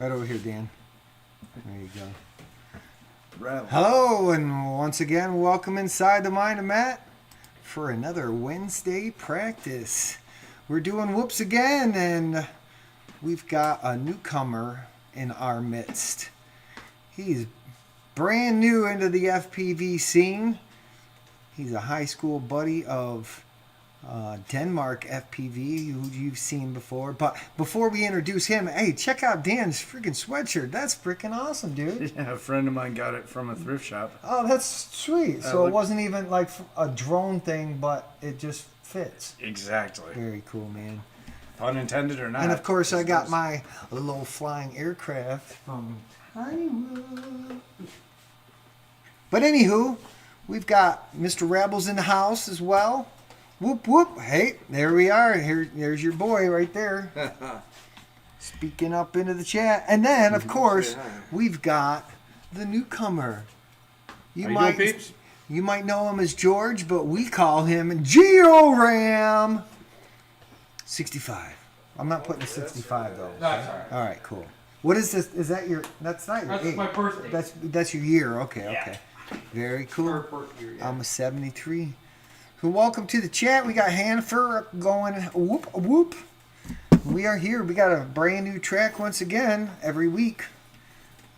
Right over here, Dan. There you go. Rattle. Hello, and once again, welcome inside the mind of Matt for another Wednesday practice. We're doing whoops again, and we've got a newcomer in our midst. He's brand new into the FPV scene. He's a high school buddy of Denmark FPV, who you've seen before. But before we introduce him, hey, check out Dan's freaking sweatshirt. That's freaking awesome, dude. Yeah, a friend of mine got it from a thrift shop. Oh, that's sweet. So it wasn't even like a drone thing, but it just fits. Exactly. Very cool, man. Pun intended or not. And of course, I got my little flying aircraft from Hollywood. But anywho, we've got Mr. Rebels in the house as well. Whoop, whoop. Hey, there we are. There's your boy right there. Speaking up into the chat. And then, of course, we've got the newcomer. You might know him as George, but we call him Geo-Ram 65. I'm not putting a 65 though. No, that's all right. All right, cool. What is this? Is that your? That's not your That's age. my birthday. That's your year. Okay, Yeah. okay. Very cool. Our first year, yeah. I'm a 73. So welcome to the chat. We got Hanfer going whoop whoop. We are here. We got a brand new track once again every week.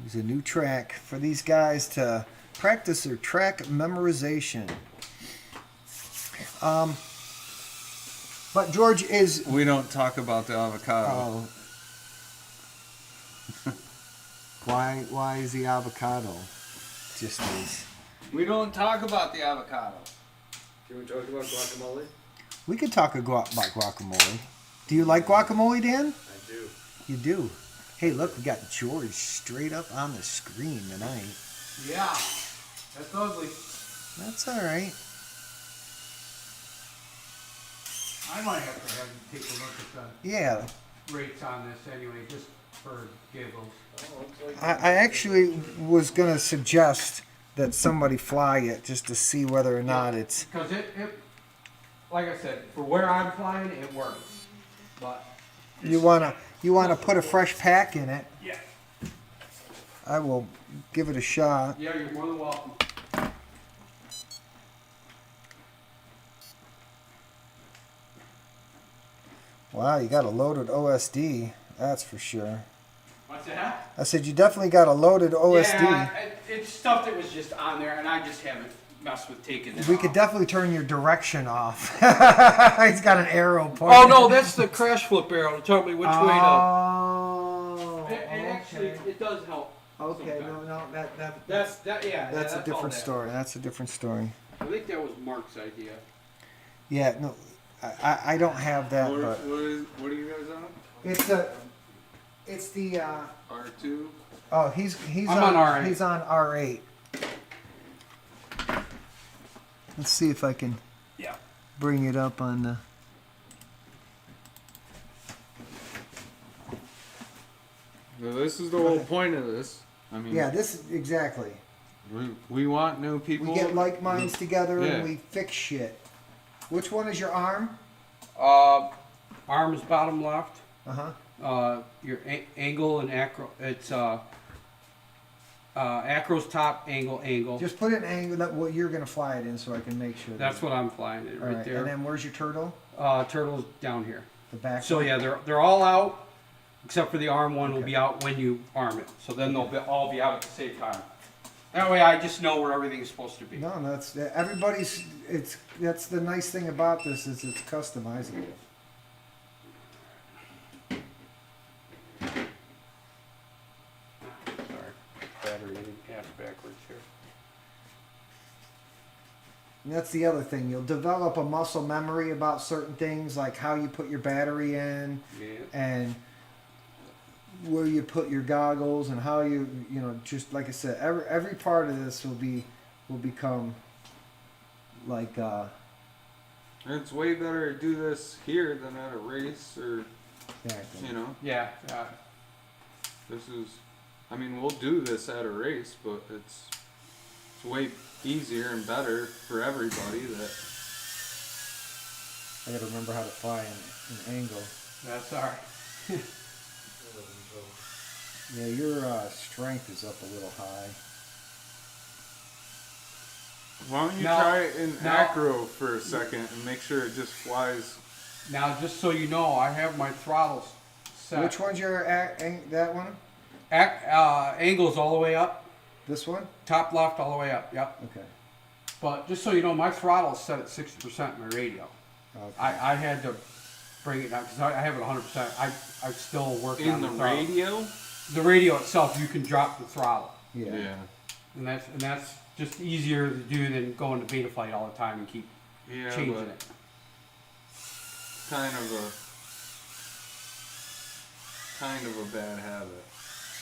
There's a new track for these guys to practice their track memorization. But George is. We don't talk about the avocado. Oh. Why is the avocado? Just is. We don't talk about the avocado. Can we talk about guacamole? We could talk about guacamole. Do you like guacamole, Dan? I do. You do. Hey, look, we got George straight up on the screen tonight. Yeah, that's ugly. That's all right. I might have to have you take a look at Yeah, the rates on this anyway, just for giggles. Oh, looks like I actually was gonna suggest that somebody fly it just to see whether or not it's. Because it, like I said, for where I'm flying, it works. But You wanna put a fresh pack in it. yeah, I will give it a shot. yeah, you're more than welcome. Wow, you got a loaded OSD. That's for sure. What's that? I said you definitely got a loaded OSD. Yeah, it's stuff that was just on there, and I just haven't messed with taking it We off. could definitely turn your direction off. He's got an arrow pointing. Oh no, that's the crash flip arrow to tell me which way to. Oh. And actually, it does help. Okay, sometimes. no, That's yeah. that's a all different that. story. That's a different story. I think that was Mark's idea. Yeah, no, I don't have that, but What are you guys on? it's the R2? oh he's I'm on R8. He's on R8. Let's see if I can Yeah. bring it up on the. Well, this is the whole point of this. I mean, Yeah, this exactly. we want new people. We get like minds together Yeah. and we fix shit. Which one is your arm? Arms bottom left. Uh-huh. Your angle and acro. It's acro's top angle. Just put an angle that what you're gonna fly it in, so I can make sure. That's what I'm flying it All right right. there. And then where's your turtle? Turtle's down here. The back. So one? yeah, they're all out, except for the arm one will be out when you arm it. So then they'll all be out at the same time. That way I just know where everything's supposed to be. No, that's everybody's. That's the nice thing about this is it's customizable. Sorry, battery half backwards here. And that's the other thing. You'll develop a muscle memory about certain things, like how you put your battery in, Yeah. and where you put your goggles, and how you just like I said, every part of this will become like It's way better to do this here than at a race, or exactly. you know, Yeah. this is. I mean, we'll do this at a race, but it's way easier and better for everybody. That I gotta remember how to fly an angle. That's all right. Yeah, your strength is up a little high. Why don't you Now- try it in now- acro for a second and make sure it just flies? Now, just so you know, I have my throttles set. Which one's your that one? Angles all the way up, This one? top left all the way up. Yep. Okay. But just so you know, my throttle's set at 60% in my radio. Okay. I had to bring it down because I have it 100%. I still work on In the throttle. radio? The radio itself, you can drop the throttle, Yeah. and that's just easier to do than going to beta flight all the time and keep Yeah, changing but it. kind of a bad habit.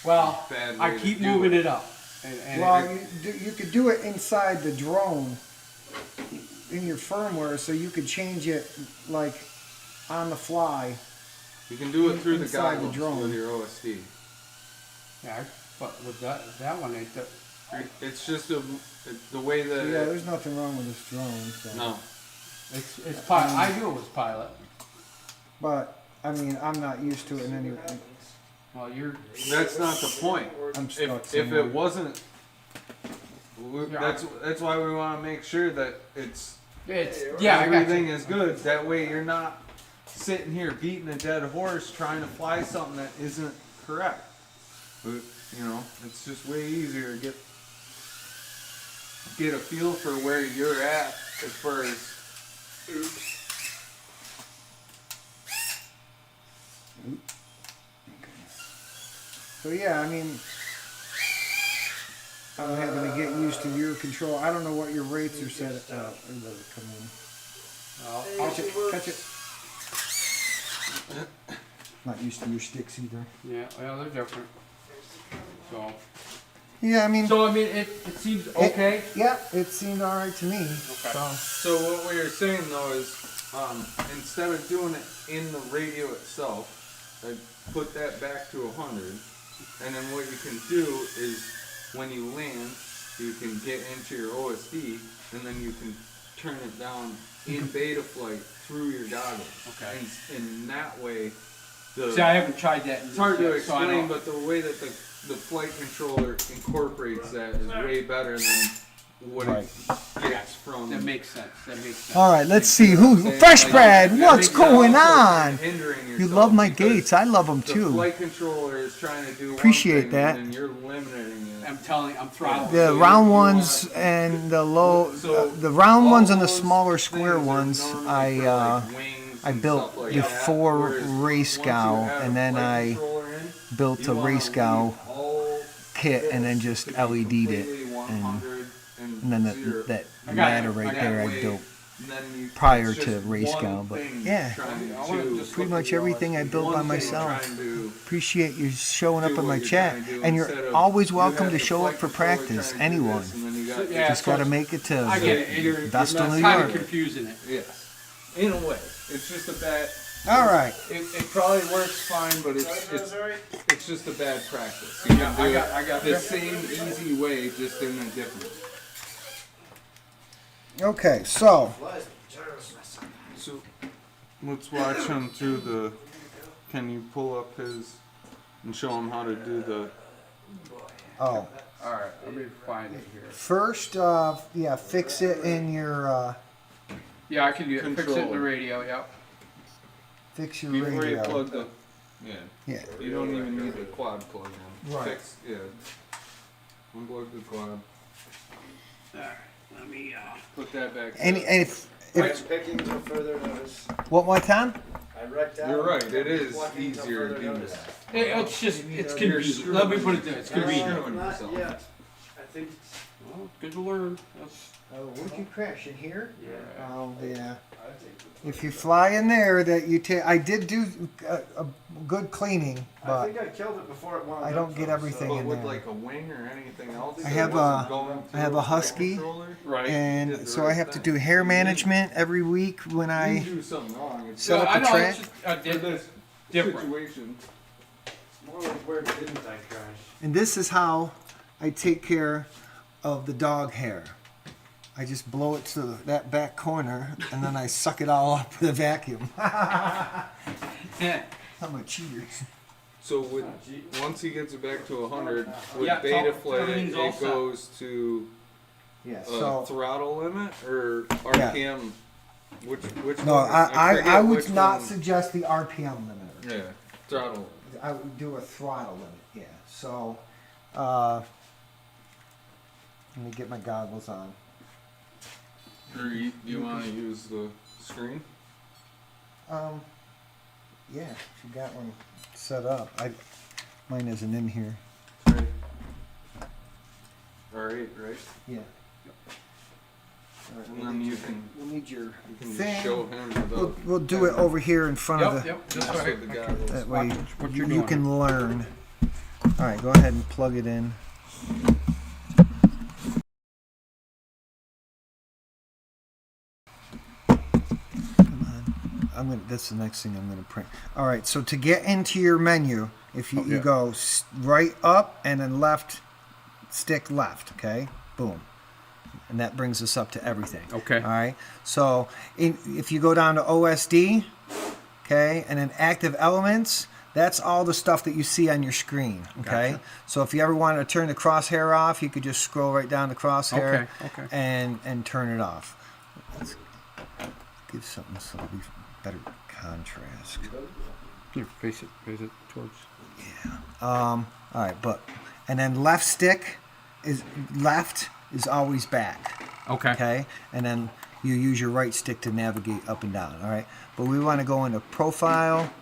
Well, Bad I way to keep do moving it. it up, and Well, you could do it inside the drone in your firmware, so you could change it like on the fly. You can do it through the Inside the goggles drone. with your OSD. yeah, but with that one, It's just the way that Yeah, there's nothing wrong with this drone. So. no. it's pilot. I knew it was pilot. But I mean, I'm not used to it in any. Well, you're That's not the point. I'm stuck If somewhere. it wasn't, Yeah. that's why we want to make sure that it's yeah. I got everything you. is good. That way you're not sitting here beating a dead horse trying to fly something that isn't correct. But you know, it's just way easier to get a feel for where you're at as far as. So yeah, I mean, I'm having to get used to your control. I don't know what your rates are set at. Let it come in. Catch it, catch it. Not used to your sticks either. Yeah, well, they're different. So, Yeah, I mean, it seems okay. yeah, it seemed all right to me. Okay. So what we were saying though is, instead of doing it in the radio itself, I put that back to 100, and then what you can do is when you land, you can get into your OSD, and then you can turn it down in beta flight through your goggles. Okay. And that way, the See, I haven't tried that. it's hard to yet, so I explain, don't- but the way that the flight controller incorporates that is way better than what Right. it gets from. that makes sense. That makes sense. All right, let's see who. Fresh Brad, what's going on? You love my gates. I love them The too. flight controller is trying to do Appreciate one thing, that. and then you're limiting it. I'm telling you, I'm throttling. The round ones and the low, the round all ones and the those smaller square things are ones, normally I for, like, wings I and built stuff like before that, whereas Race once you Gal, have and a then flight I controller in, built you a wanna Race leave Gal all kit and then just to be LED'd it. completely And 100 then zero. that I got ladder it. right I got there That I way, built then you- prior it's to just Race one Gal, but thing yeah. trying I wanna to- just Pretty look much at the everything I OSD. built by one thing myself. trying to Appreciate you showing up do in my what you're chat, trying to do and instead you're of always you welcome have to the show flight up for controller practice. trying to do Anyone. this, and then you got- Yeah, Just so got to it's- make it to I get it. You're Vestal, New kind of York. confusing it. Yes, in a way, it's just a bad. All right. It probably works fine, but it's just a bad practice. You can do I got the that. same easy way, just in a different. Okay, so So let's watch him through the. Can you pull up his and show him how to do the? oh, All right, let me find it here. first, yeah, fix it in your Yeah, I can do it. Fix it in the Controller. radio. Yep. fix your Before you radio. plug the. Yeah. Yeah. You don't even need the quad plug in. Right. Fix. Yeah. Unplug the quad. All right, let me. Put that back. And if White pickings are further notice. what more time? I wrecked out. You're right, it is Pluckings are easier to further do notice. It's just it's You're confusing. Let me put it there. It's You're convenient. screwing Not yourself. yet. I think it's. Well, it's good to learn. That's, Oh, would you crash in here? yeah. Oh yeah. If you fly in there, that you take. I did do a good cleaning, I but think I killed it before it wound I up, don't get though, everything so- But in with there. like a wing or anything else. I it have wasn't a- going I have through a Husky, controller? Right. Did and the so I right have to thing. do hair You didn't- management every week when You I. didn't do something wrong. It's Set So up I the know track. it's just a for di- this different. situation. It's more like where didn't I crash? And this is how I take care of the dog hair. I just blow it to that back corner, and then I suck it all up with a vacuum. Yeah. I'm a cheater. So with, Oh, gee. once he gets it back to 100, with Yeah, it's all- Betaflight, everything's all it set. goes to Yeah. a So throttle limit or RPM. Which no, one? I forget would which not one. suggest the RPM limiter. Yeah, throttle. I would do a throttle limit. Yeah. So let me get my goggles on. Or you want to use the screen? Yeah, if you got one set up. Mine isn't in here. Right. R8, right? Yeah. And then you can We'll need your you can thing. just show him without. We'll do it over here in front of Yep, the. yep, this Just way. with the goggles. That way Watch what you're you doing. can learn. All right, go ahead and plug it in. Come on. That's the next thing I'm gonna print. All right, so to get into your menu, if you, Oh, you yeah. go right up and then left, stick left. Okay, boom, and that brings us up to everything. Okay. All right. So if you go down to OSD, okay, and then active elements, that's all the stuff that you see on your screen. Okay. Gotcha. So if you ever wanted to turn the crosshair off, you could just scroll right down the crosshair Okay, okay. and turn it off. Let's give something so it'll be better contrast. Here, face it towards. All right, and then left stick is always back. Okay. Okay, and then you use your right stick to navigate up and down. All right, but we want to go into profile,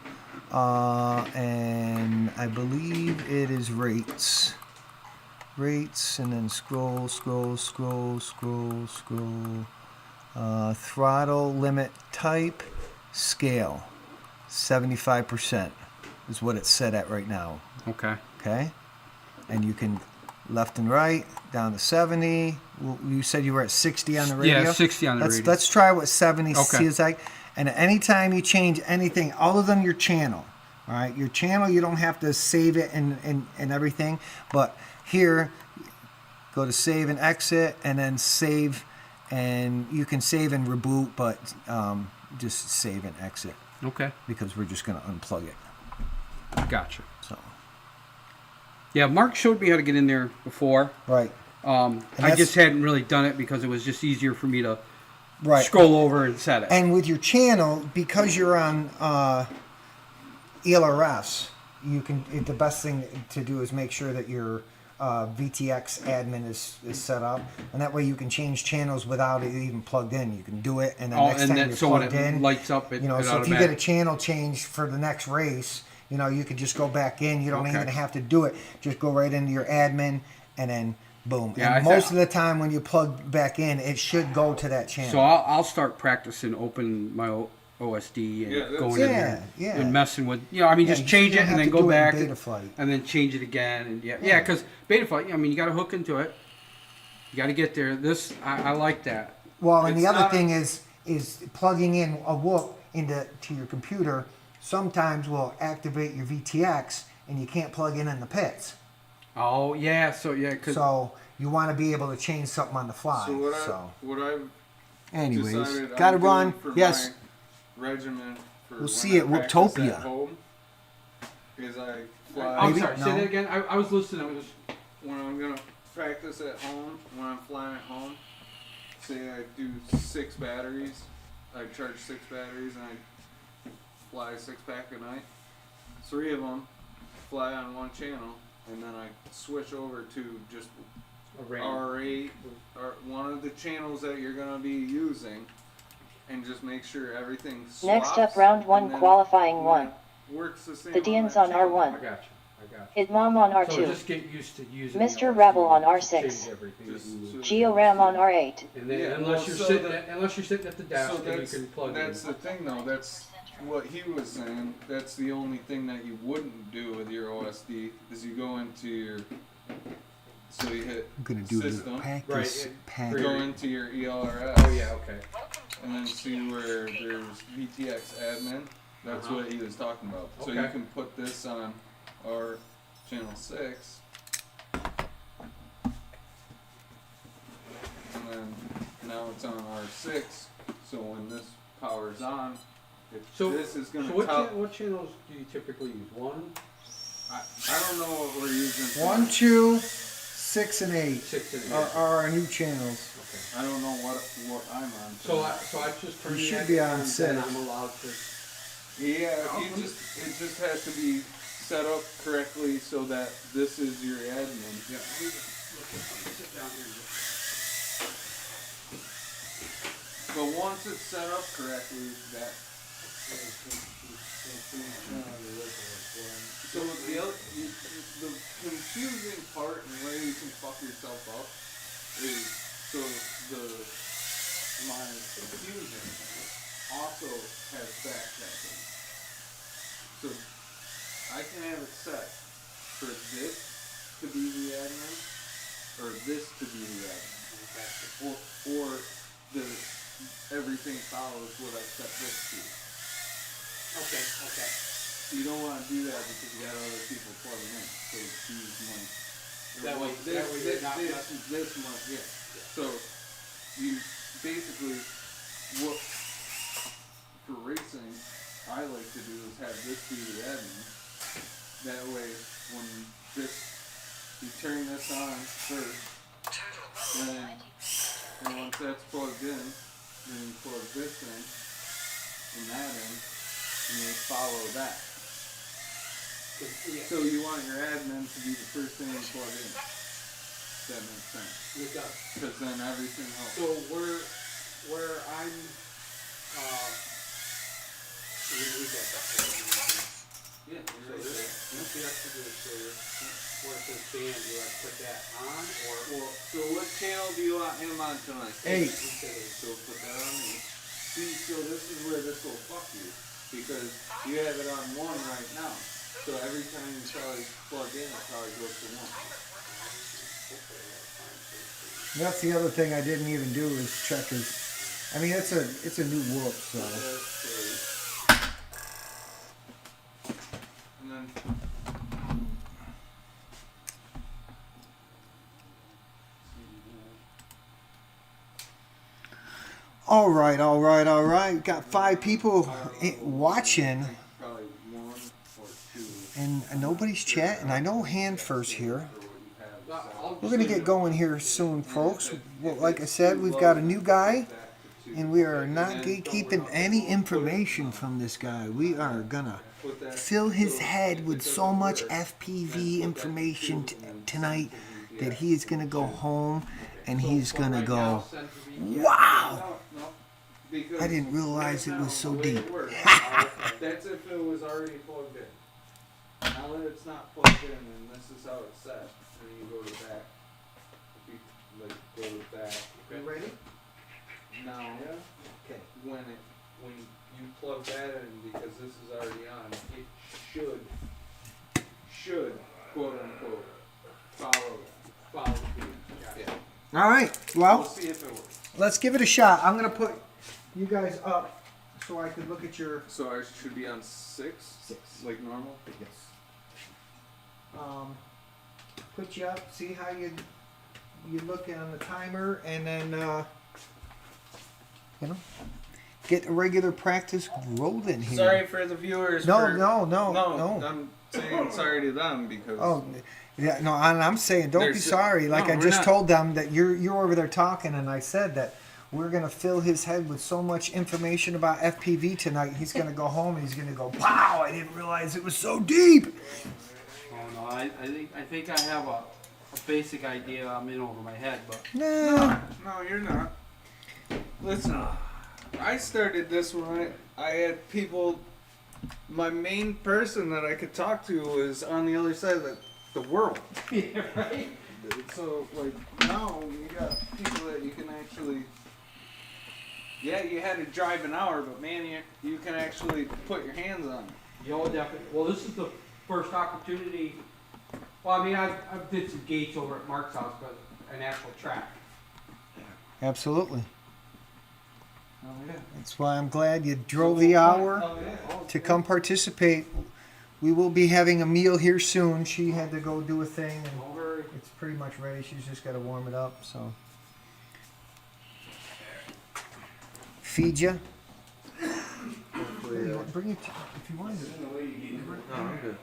and I believe it is rates, and then scroll. Throttle limit type, scale, 75% is what it's set at right now. Okay. Okay, and you can left and right down to 70. Well, you said you were at 60 on the radio. Yeah, 60 on the radio. Let's try what 70 Okay. feels like. And anytime you change anything other than your channel, all right, your channel, you don't have to save it and everything. But here, go to save and exit, and then save, and you can save and reboot, but just save and exit Okay. because we're just going to unplug it. Gotcha. So Yeah, Mark showed me how to get in there before. right, I that's- just hadn't really done it because it was just easier for me to right. scroll over and set it. And with your channel, because you're on ELRS, you can. The best thing to do is make sure that your VTX admin is set up, and that way you can change channels without it even plugged in. You can do it, and then next time you're so when plugged it in, lights up, it, you know. it So if you get a automatic- channel change for the next race, you know, you could just go back in. You don't Okay. even have to do it. Just go right into your admin, and then boom. Yeah, and I most thought- of the time when you plug back in, it should go to that channel. So I'll start practicing open my OSD and Yeah, that's- going in Yeah, there yeah. and messing with, you know, I mean, Yeah, just you change don't it have and then to go do it in back Betaflight. and then change it again. And yeah, because Betaflight, I mean, you got to hook into it. You got to get there. This, I like that. Well, and the It's other not- thing is plugging in a whoop into your computer sometimes will activate your VTX and you can't plug in the pits. Oh yeah, so yeah, because So you want to be able to change something on the fly. So So, what I've anyways, decided gotta I'm run. doing for Yes, my regimen for We'll when see I at practice Whooptopia. at home is I fly I'm Maybe? sorry. Say No. that again. I was listening. I was when I'm gonna practice at home, when I'm flying at home, say I do 6 batteries, I charge 6 batteries and I fly a 6-pack a night. 3 of them fly on one channel, and then I switch over to just R8 or one of the channels that you're gonna be using, and just make sure everything swaps. Next up, round 1 and then qualifying when 1. it works the same The Dean's that on channel. R1. I got you. I got you. Idmom on So R2. just get used to using Mr. the OSD Rebel on to R6. change everything. Just- GeoRam on R8. And then Yeah, unless well, you're so sitting that- unless you're sitting at the desk So and you that's, can plug that's in. the thing though, that's what he was saying, that's the only thing that you wouldn't do with your OSD, is you go into your, so you hit I'm gonna do system, the pack Right, this it- pack. go into your ELRS, Oh yeah, okay. and then see where there's VTX admin, that's Uh-huh. what he was talking about. So you Okay. can put this on our channel 6, and then now it's on R6, so when this powers on, So- this is So gonna what, tell. what channels do you typically use? 1, I don't know what we're using. 1, 2, 6, and 8 6 and 8. are our new channels. I don't know what I'm on. So I just You turned should that be on and 6. then I'm allowed to. Yeah, it just has to be set up correctly so that this is your admin. Yeah. Let me sit down here. But once it's set up correctly, that. So the confusing part and where you can fuck yourself up is so my Fusion also has backtracking. So I can have it set for this to be the admin or this to be the admin. Or the everything follows what I set this to. Okay. You don't want to do that because you got other people plugging in. So these might. That way you're not messing. This might, yeah. So you basically what for racing I like to do is have this be the admin. That way when you turn this on first, then and once that's plugged in, then you plug this in and that in, and you follow that. Yeah. So you want your admin to be the first thing you plug in. That makes sense. It does. Because then everything else. So where I'm, read that back. Yeah, So you're right this, there. once you have to do it, so where it says band, do I put that on or? Well, so what channel do you want him on tonight? 8. So put that on me. See, so this is where this will fuck you. Because you have it on 1 right now. So every time you probably plug in, it probably goes to 1. That's the other thing I didn't even do is check his. I mean, it's a new whoop, so. And then All right. Got 5 people watching, probably 1 or 2. and nobody's chatting. I know hand first here. Or what you have. We're gonna get going here soon, folks. Well, like I said, we've got a new guy, and we are not keeping any information from this guy. We are gonna fill his head with so much FPV information tonight that he is gonna go home and he's gonna go, wow! Because I didn't realize it was so the way deep. it works, that's if it was already plugged in. Now that it's not plugged in, and this is how it's set, and you go to back. If you like go to back. You ready? Now, Okay. when you plug that in, because this is already on, it should quote unquote follow the beat. Yeah. All right. We'll Well, see if it works. let's give it a shot. I'm gonna put you guys up so I can look at your. So I should be on 6, 6. like normal. Yes. Put you up. See how you look on the timer, and then get a regular practice rolling here. Sorry for the viewers. No, for, no. I'm saying sorry to them because. Oh, yeah. No, and I'm saying don't be There's- sorry. Like no, I we're just not. told them that you're over there talking, and I said that we're gonna fill his head with so much information about FPV tonight. He's gonna go home and he's gonna go, wow! I didn't realize it was so deep. Oh no, I think I have a basic idea I'm in over my head, but No. No, you're not. Listen, I started this when I had people. My main person that I could talk to was on the other side of the world. yeah, right. So like now you got people that you can actually. Yeah, you had to drive an hour, but man, you can actually put your hands on it. Yo, definitely. Well, this is the first opportunity. Well, I mean, I did some gates over at Mark's house, but an actual track. Absolutely. Oh yeah. That's why I'm glad you drove the hour Oh yeah. to come participate. We will be having a meal here soon. She had to go do a thing, and Don't worry. it's pretty much ready. She's just got to warm it up. So, feed ya. hopefully. Bring it if you want to. No, I'm good.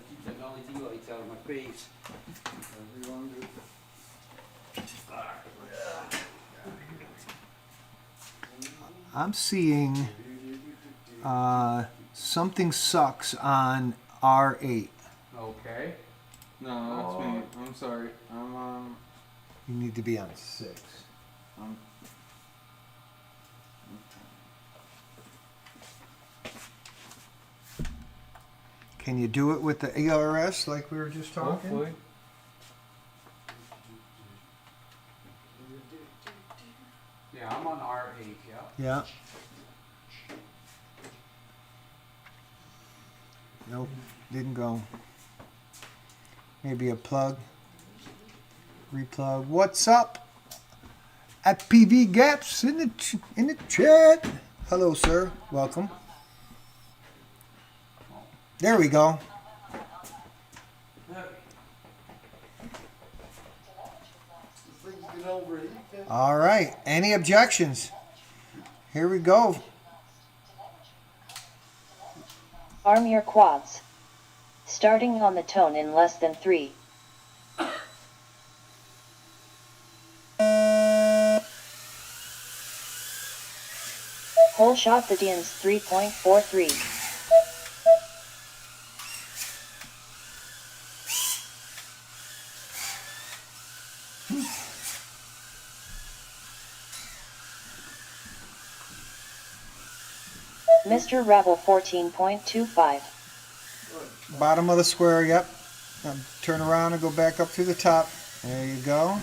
Keep the LED lights out of my face. I'm seeing something sucks on R8. Okay. No, that's me. I'm sorry. I'm You need to be on 6. I'm Can you do it with the ERS like we were just talking? hopefully. Yeah, I'm on R8, yeah. Yeah. Nope, didn't go. Maybe a plug. Replug. What's up? At PV Gaps in the chat. Hello, sir. Welcome. There we go. All right. Any objections? Here we go. Arm your quads. Starting on the tone in less than 3. Whole shot the DINS 3.43. Mr. Rabble 14.25. Bottom of the square, yep. Now turn around and go back up to the top. There you go.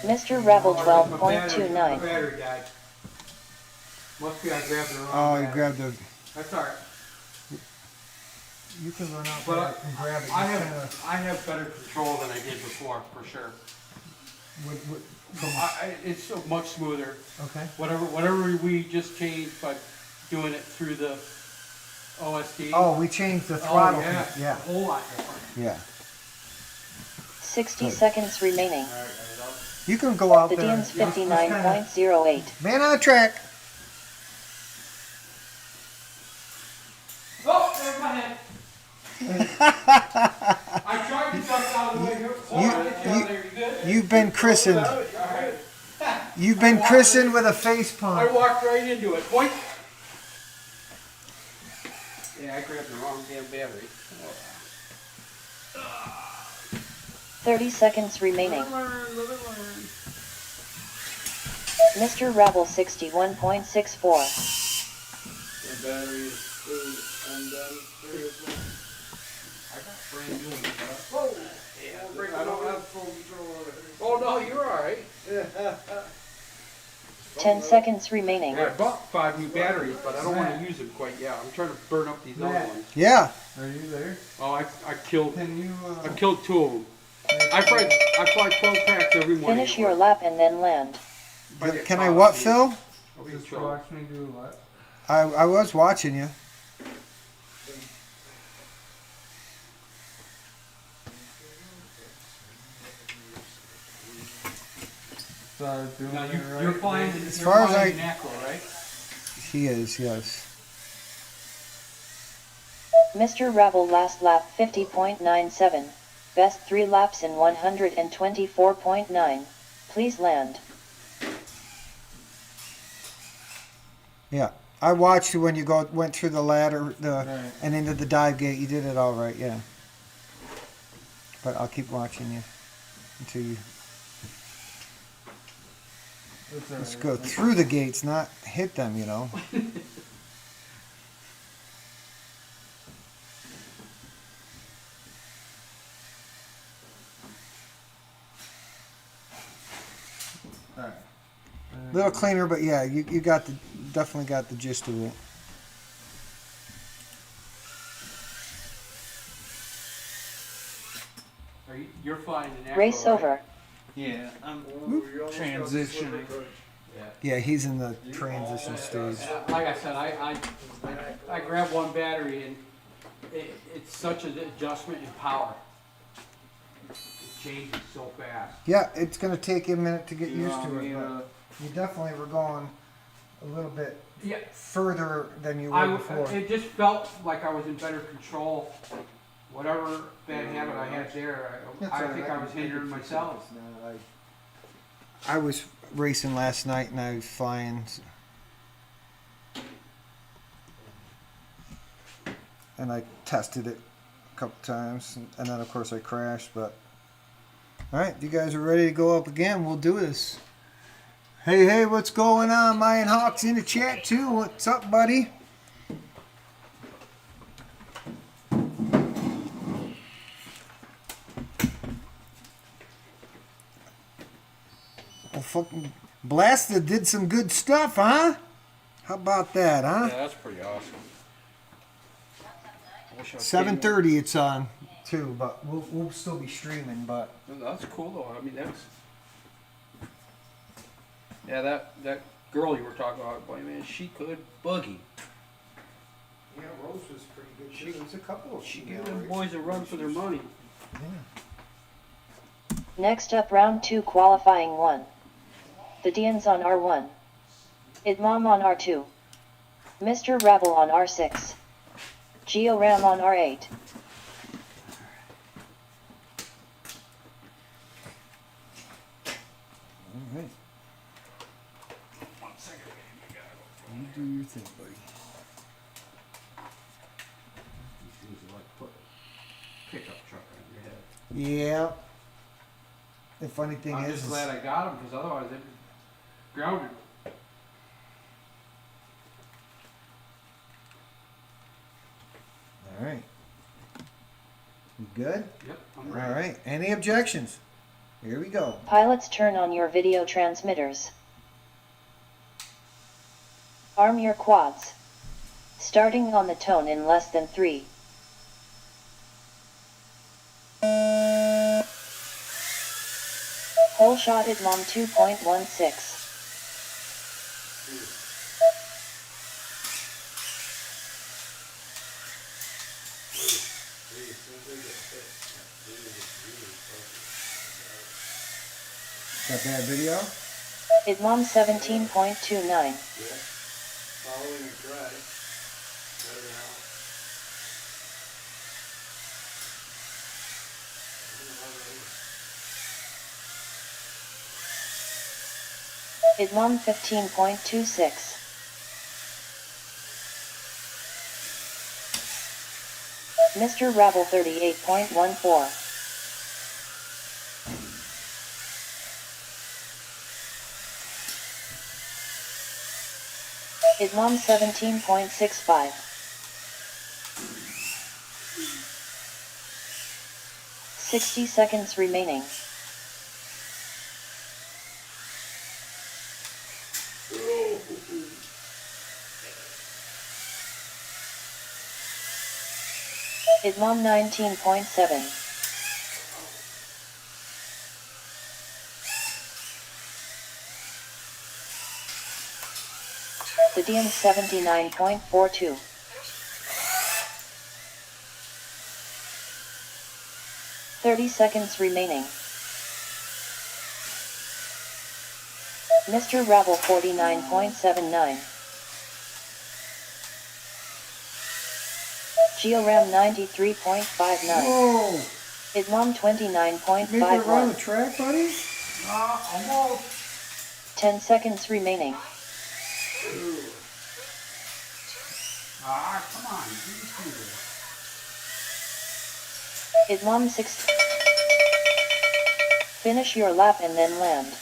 Mr. Rabble My 12.29. battery died. Must be I grabbed the wrong Oh, you battery. grabbed the. That's alright. You can run out But there and grab it. I have better control than I did before, for sure. It's so much smoother. Okay. Whatever we just changed by doing it through the OSD. Oh, we changed the Oh, throttle. yeah. Yeah. A whole lot different. Yeah. 60 seconds remaining. You can go out The there. DINS 59.08. Man on the track. Oh, there's my head. I tried to duck out of the way here. Oh, I get you out there. You good? You've been christened. You've been christened with a face I pump. walked right into it. Point. Yeah, I grabbed the wrong damn battery. 30 seconds remaining. Mr. Rabble 61.64. The battery is full and done. I got brand new ones. Whoa! I don't have full control of it. Oh no, you're alright. 10 seconds remaining. I bought 5 new batteries, but I don't want to use them quite yet. I'm trying to burn up these other ones. Yeah. Are you there? Oh, I killed Can you I killed 2 of them. I fly 12 packs every morning. Finish your lap and then land. If get Can I caught, what, I'll Phil? be just chilled. watch me do what? I was watching you. Start doing Now it you're right. flying. As You're far as flying I- in Acro, right? He is, yes. Mr. Rabble last lap 50.97. Best 3 laps in 124.9. Please land. Yeah. I watched you when you went through the ladder Right. and into the dive gate. You did it all right, yeah. But I'll keep watching you until you It's let's alright. go through the gates, not hit them, you know. Alright. Little cleaner, but yeah, you got the definitely got the gist of it. You're flying in Acro, Race right? over. Yeah, I'm You almost got the transitioning. slipper clutch. Yeah, he's in the transition stage. Like I said, I grabbed one battery and it's such an adjustment in power. changes so fast. Yeah, it's gonna take you a minute to get You used want to me it, but you definitely were going a little bit Yeah, further than you were before. it just felt like I was in better control. Whatever bad habit I had there, That's I all right, think I was can hindering fix it. myself. It's not- I was racing last night and I was flying. And I tested it a couple times, and then of course I crashed. But all right, if you guys are ready to go up again, we'll do this. Hey, what's going on? Mayan Hawk's in the chat too. What's up, buddy? Well, fucking Blasted did some good stuff, huh? How about that, huh? that's pretty awesome. 7:30 it's on too, but we'll still be streaming. But That's cool though. I mean, that's. Yeah, that girl you were talking about, boy, man, she could boogie. yeah, Rose was pretty good. She was a couple of She gave them boys a run for their money. Next up, round 2 qualifying 1. The Dians on R1. Idmam on R2. Mr. Rabble on R6. Georam on R8. All right. You do your thing, buddy. Pickup truck on your head. Yeah. The funny thing I'm is, just glad I got them because otherwise they'd be grounded. all right. You good? Yep, I'm All ready. right. Any objections? Here we go. Pilots, turn on your video transmitters. Arm your quads. Starting on the tone in less than 3. Whole shot Idmam 2.16. Got that video? Idmam 17.29. Following it dry. Better now. Idmam 15.26. Mr. Rabble 38.14. Idmam 17.65. 60 seconds remaining. Idmam 19.7. The DM 79.42. 30 seconds remaining. Mr. Rabble 49.79. Georam 93.59. Whoa! Idmam Make it around 29.51. the track, buddy? Almost. 10 seconds remaining. Come on. You can do this. Idmam 6. Finish your lap and then land.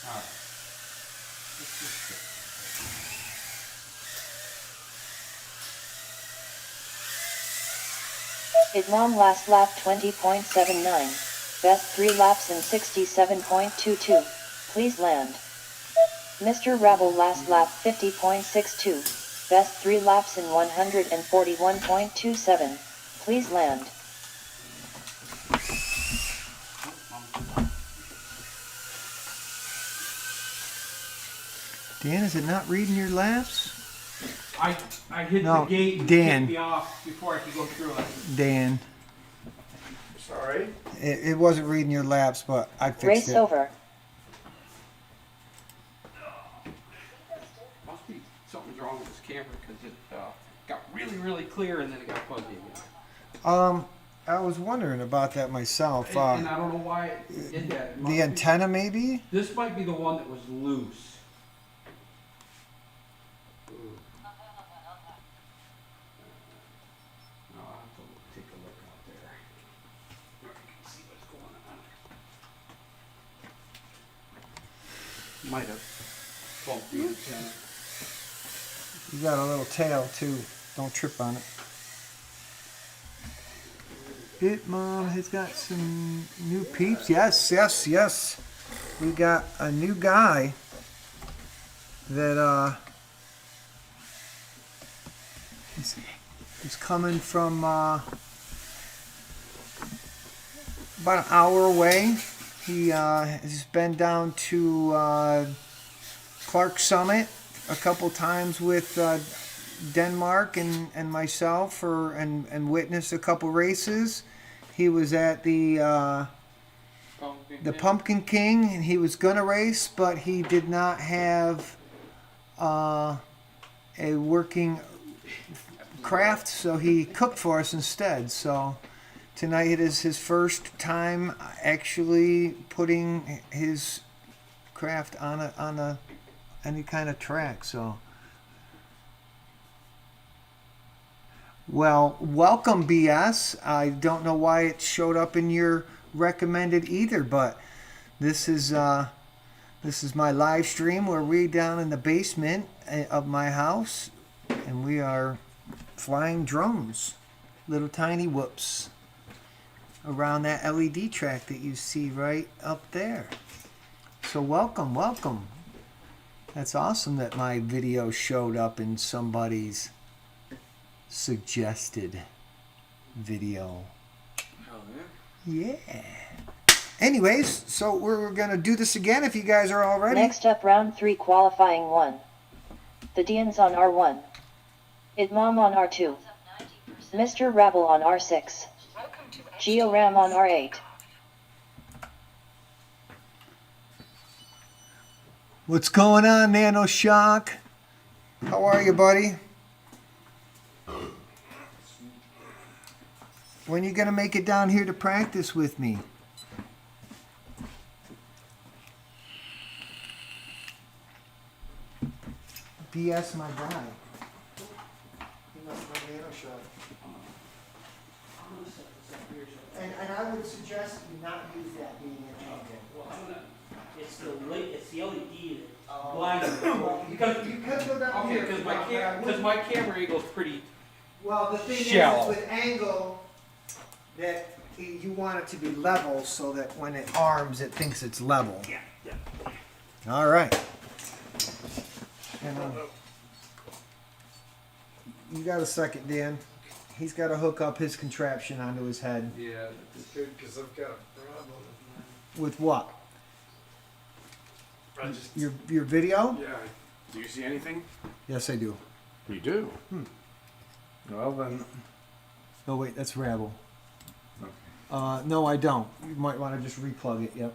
All right. Idmam last lap 20.79. Best 3 laps in 67.22. Please land. Mr. Rabble last lap 50.62. Best 3 laps in 141.27. Please land. Dan, is it not reading your laps? I hit No, the gate and Dan. kicked me off before I could go through it. Dan, Sorry. it wasn't reading your laps, but I fixed Race it. over. Must be something's wrong with this camera because it got really, really clear and then it got fuzzy again. I was wondering about that myself. And I don't know why it did that. It must The be- antenna, maybe? This might be the one that was loose. I'll have to take a look out there. Where I can see what's going on. Might have bumped the antenna. You got a little tail too. Don't trip on it. It Mom has got some new peeps. Yes, yes, yes. We got a new guy that he's coming from about an hour away. He has been down to Clark Summit a couple times with Denmark and myself and witnessed a couple races. He was at the Pumpkin King and he was gonna race, but he did not have a working craft, so he cooked for us instead. So tonight it is his first time actually putting his craft on any kind of track. So, well, welcome, BS. I don't know why it showed up in your recommended either, but this is my live stream where we down in the basement of my house, and we are flying drones, little tiny whoops, around that LED track that you see right up there. So welcome, welcome. That's awesome that my video showed up in somebody's suggested video. Hell yeah. Yeah. Anyways, so we're going to do this again if you guys are all ready. Next up, round 3 qualifying 1. The Dians on R1. Idmom on R2. Mr. Rabble on R6. Georam on R8. What's going on, Nano Shock? How are you, buddy? When you gonna make it down here to practice with me? BS my guy. He must be Nano Shock. And I would suggest you not use that being an angle. Well, I'm gonna, it's the LED Oh. blind. Because, You could go down okay, here. because my camera angle's pretty. Well, the thing Shallow. is with angle that you want it to be level so that when it arms, it thinks it's level. Yeah, yeah. All right. And, you got a second, Dan. He's got to hook up his contraption onto his head. Yeah. It's good because I've got a problem. With what? I just, Your video? yeah. Do you see anything? Yes, I do. You do. Well then. Oh wait, that's Rabble. Okay. No, I don't. You might want to just replug it. Yep.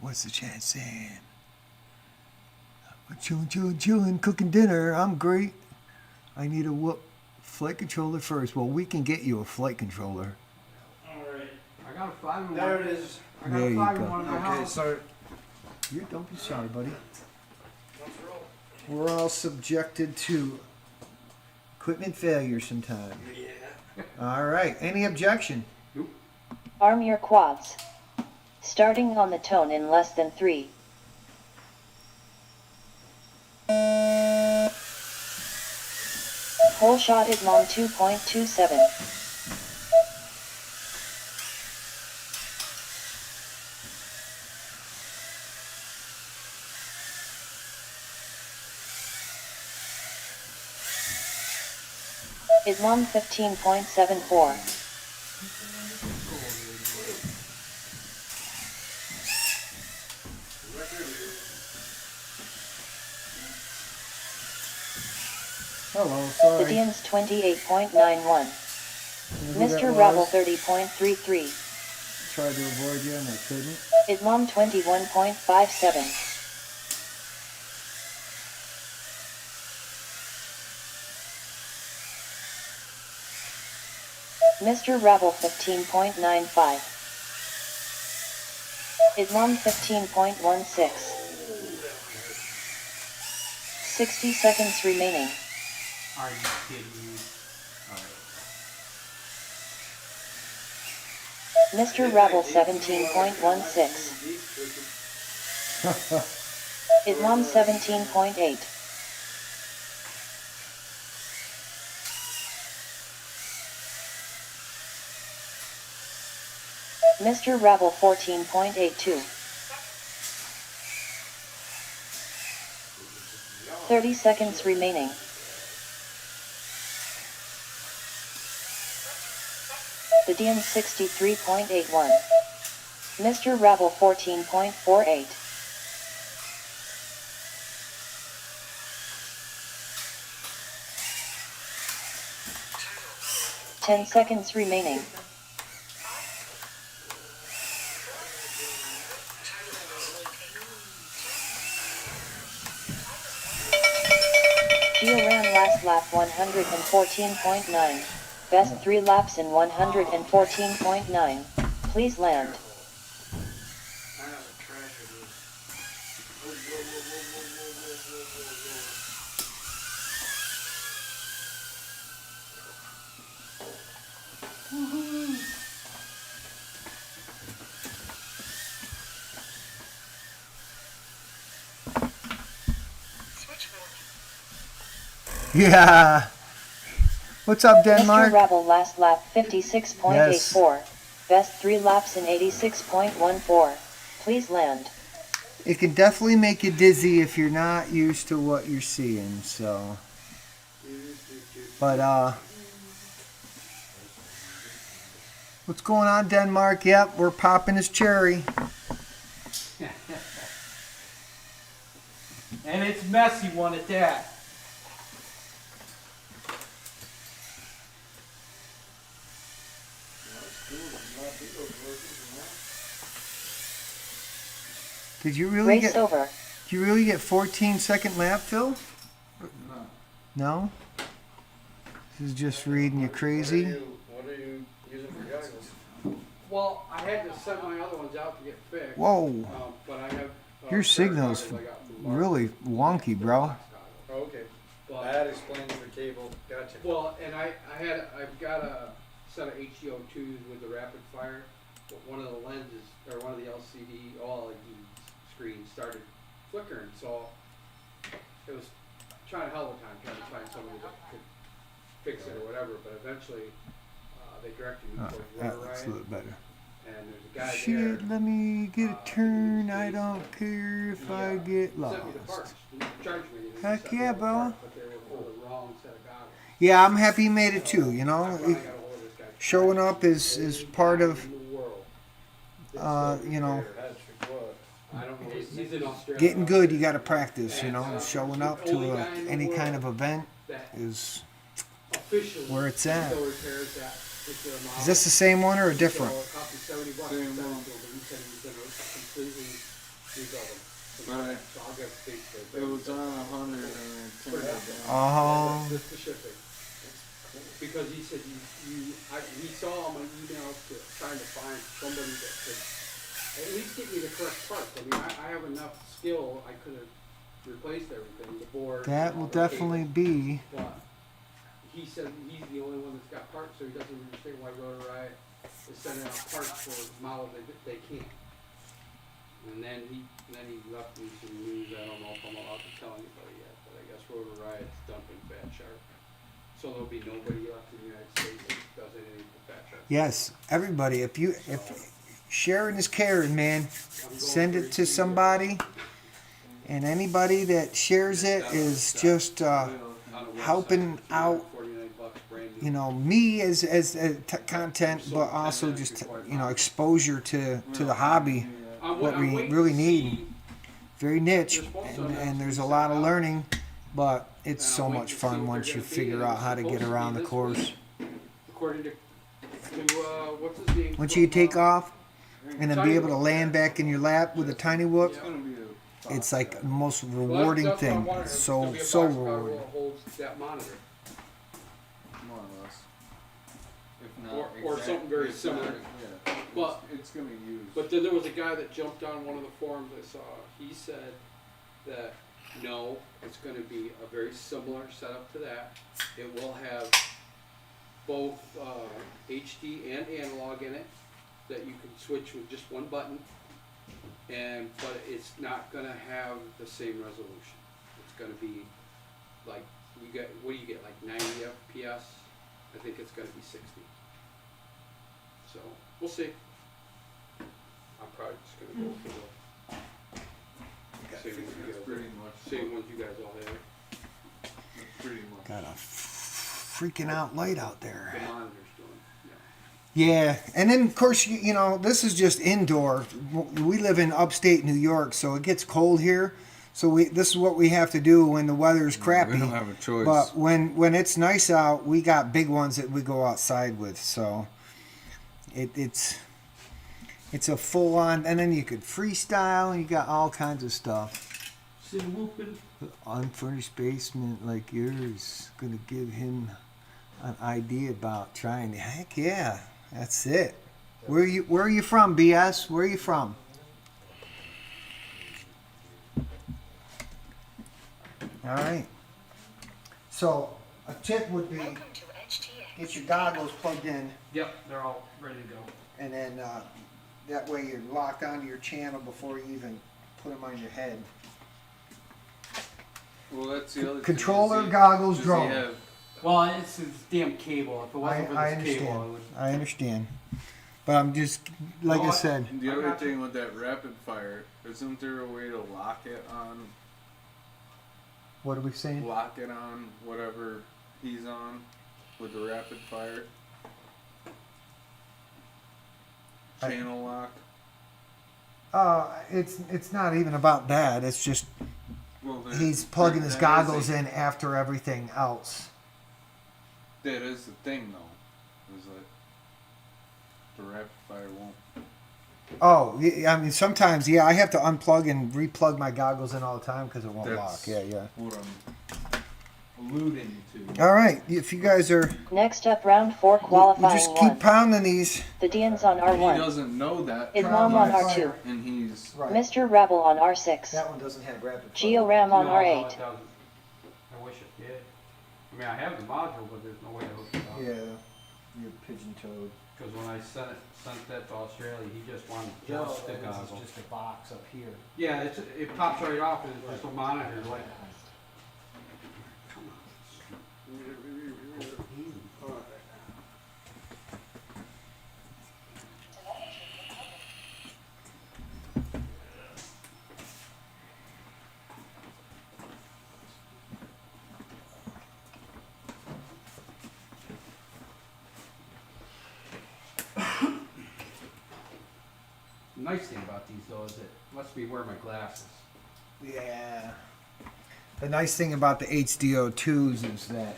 What's the chat saying? Chewing, cooking dinner. I'm great. I need a flight controller first. Well, we can get you a flight controller. Alright. I got a 5-in-1. There it is. I got There a you 5-in-1 go. in my Okay, house. so Don't be sorry, buddy. We're all subjected to equipment failure sometime. yeah. All right. Any objection? Arm your quads. Starting on the tone in less than 3. Whole shot Idmom 2.27. Idmom 15.74. Hello, The sorry. Deans 28.91. You know who that Mr. was? Rabble 30.33. Tried to avoid you and I couldn't. Islam 21.57. Mr. Rabble 15.95. Islam 15.16. 60 seconds remaining. Are you kidding me? Mr. Rabble 17.16. Islam 17.8. Mr. Rabble 14.82. 30 seconds remaining. The Dean 63.81. Mr. Rabble 14.48. Ten seconds remaining. Gio ran last lap 114.9. Best 3 laps in 114.9. Please land. Yeah. What's up, Mr. Denmark? Rabble last lap 56.84. Best 3 laps in 86.14. Please land. It can definitely make you dizzy if you're not used to what you're seeing, so. But, what's going on, Denmark? Yep, we're popping his cherry. And it's messy one at that. Did you really Race get? over. Did you really get 14-second lap, Phil? No. This is just reading you crazy. What are you using for goggles? Well, I had to send my other ones out to get fixed. Whoa, But I have. your signal's really wonky, bro. Oh, okay. But, That explains the cable. Gotcha. well, and I've got a set of HDO2s with the rapid fire, but one of the lenses, or one of the LCD OLED screens started flickering, so it was trying to hell of a time trying to find somebody that could fix it or whatever, but eventually they directed me towards That Rotor looks a Riot, little better. and there's a guy Shit, let me get a turn. I don't care if I get there sent me the parts. lost. He charged me. and he Heck sent me yeah, all the bro. parts, but they were for the wrong set of goggles. Yeah, I'm happy you made it too. You know, That's why I got a hold of this guy. showing up is part of, In the world. you know, Patrick, what? I don't know. He's in Australia. getting good. You got to practice. You know, showing up to any kind of event That is. officially Where it's at. still repairs that particular model. Is this the same one or a different? So it cost me $70 to Same send it one. to him, but he said he was gonna completely rebuild them. Right. So I'll get a fix for It was on 100 and it turned it down. Oh, Just the shipping. Because he said he saw all my emails trying to find somebody that could at least get me the correct parts. I mean, I have enough skill, I could have replaced everything, the board. that will definitely be. But he said he's the only one that's got parts, so he doesn't understand why Rotor Riot is sending out parts for models they can't. And then he left me some news. I don't know if I'm allowed to tell anybody yet, but I guess Rotor Riot's dumping Fat Shark. So there'll be nobody left in the United States that does anything for Fat Shark. Yes, everybody. If sharing is caring, man. Send it to somebody, and anybody that shares it is just helping out. You know, me as content, but also just exposure to the hobby. What we really need. Very niche, and there's a lot of learning but it's And so I'll wait much to see fun what once they're you gonna be, figure and out it's how to get supposed to around be the this course. week, according to what's his name? Once you take from, off and then Tiny be able to Whoop. land back in your lap with a tiny whoop, It's gonna be a it's like the most Well, rewarding that's what I thing. wanted. It's It's gonna so be a so box car rewarding. that holds that monitor. more or less. If not Or exact- something very it's similar. not- yeah, But- it's gonna use. But then there was a guy that jumped on one of the forums I saw. He said that no, it's going to be a very similar setup to that. It will have both HD and analog in it that you can switch with just one button. But it's not going to have the same resolution. It's going to be like you get, what do you get, like 90 FPS? I think it's going to be 60. So we'll see. I'm probably just gonna go for the same ones you That's guys, pretty much. same ones you guys all have. That's pretty much. Got a freaking out light out there. The monitor's doing. Yeah. Yeah, and then of course you know this is just indoor. We live in upstate New York, so it gets cold here. So this is what we have to do when the weather's crappy. We don't have a choice. But when it's nice out, we got big ones that we go outside with. So it's a full on, and then you could freestyle. You got all kinds of stuff. Unfurnished basement like yours gonna give him an idea about trying. Heck yeah, that's it. Where are you from, BS? Where are you from? All right. So a tip would be get your goggles plugged in, Yep, they're all ready to go. and then that way you're locked onto your channel before you even put them on your head. Well, that's the other thing. Controller, Does he- goggles, does he drone. have- Well, it's this damn cable. If it I wasn't for this cable, I understand. would. I understand. But I'm just like I Oh, said. The other thing with that rapid fire, isn't there a way to lock it on? What are we saying? Lock it on whatever he's on with the rapid fire. Channel lock. It's not even about that. It's just Well, he's plugging his goggles in after everything else. That is the thing, though, is that the rapid fire won't. Oh, I mean sometimes I have to unplug and replug my goggles in all the time because it won't lock. That's Yeah. what I'm alluding to. All right, if you guys are, Next up, round 4 we'll qualifying just keep 1. pounding these. The Deans on He R1. doesn't know that. Idmom on Fire. R2. And he's. Right. Mr. Rebel on R6. That one doesn't have rapid. Georam on No, R8. it doesn't. I wish it did. I mean, I have the module, but there's no way to hook it up. Yeah, you're pigeon-toed. Because when I sent that to Australia, he just wanted just the goggles. just a box up here. Yeah, it pops right off and it's just a monitor. Like, the nice thing about these though is it lets me wear my glasses. Yeah. The nice thing about the HDO2s is that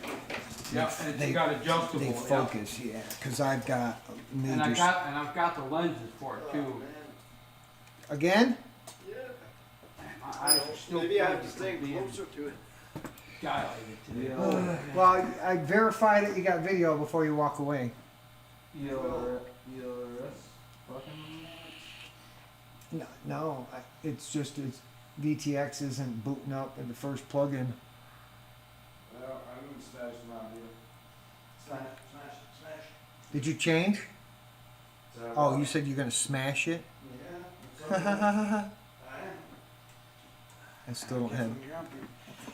Yeah, and they- it's got adjustable. they yeah. focus. Yeah, because I've got And major. I've got the lenses for it too. Again? My eyes are still Maybe I have to closed stay from being closer to it. dilated today. Well, I verified that you got video before you walk away. No, it's just VTX isn't booting up in the first plug-in. Well, I'm gonna smash them out here. Smash. Did you change? Is that Oh, right? you said you're gonna smash it. Yeah. it's okay. I still don't have.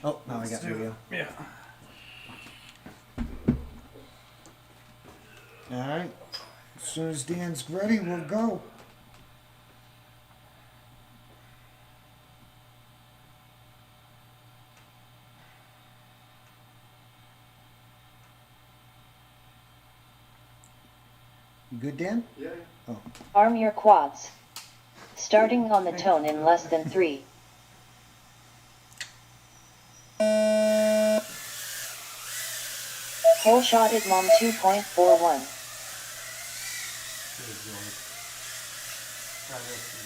Oh, now I got video. Yeah. All right. As soon as Dan's ready, we'll go. You good, Dan? Yeah. Arm your quads. Starting on the tone in less than 3. Hole shot at mom 2.41. There, George. Try this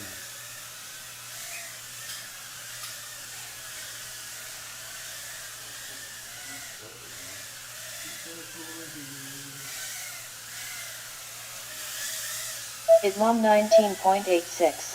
again. At mom 19.86.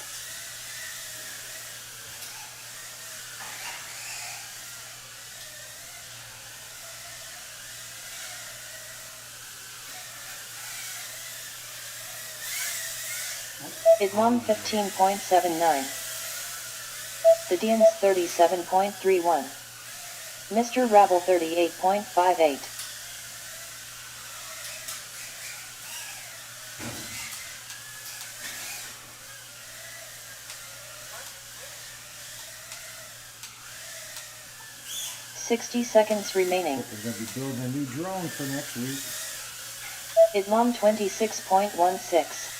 At mom 15.79. The Deans 37.31. Mr. Rabble 38.58. "60 seconds remaining. We're gonna be building a new drone for next week. At mom 26.16.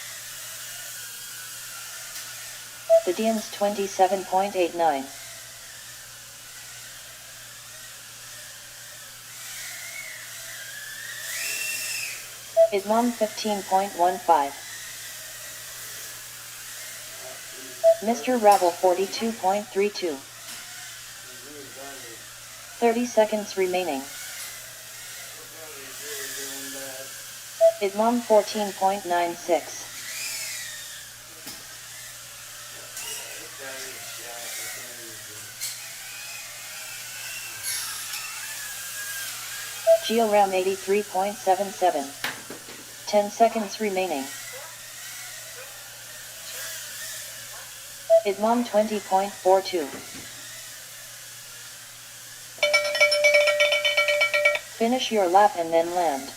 The Deans 27.89. At mom 15.15. Mr. Rabble 42.32. 30 seconds remaining. At mom 14.96. Georam 83.77. 10 seconds remaining. At mom 20.42. Finish your lap and then land.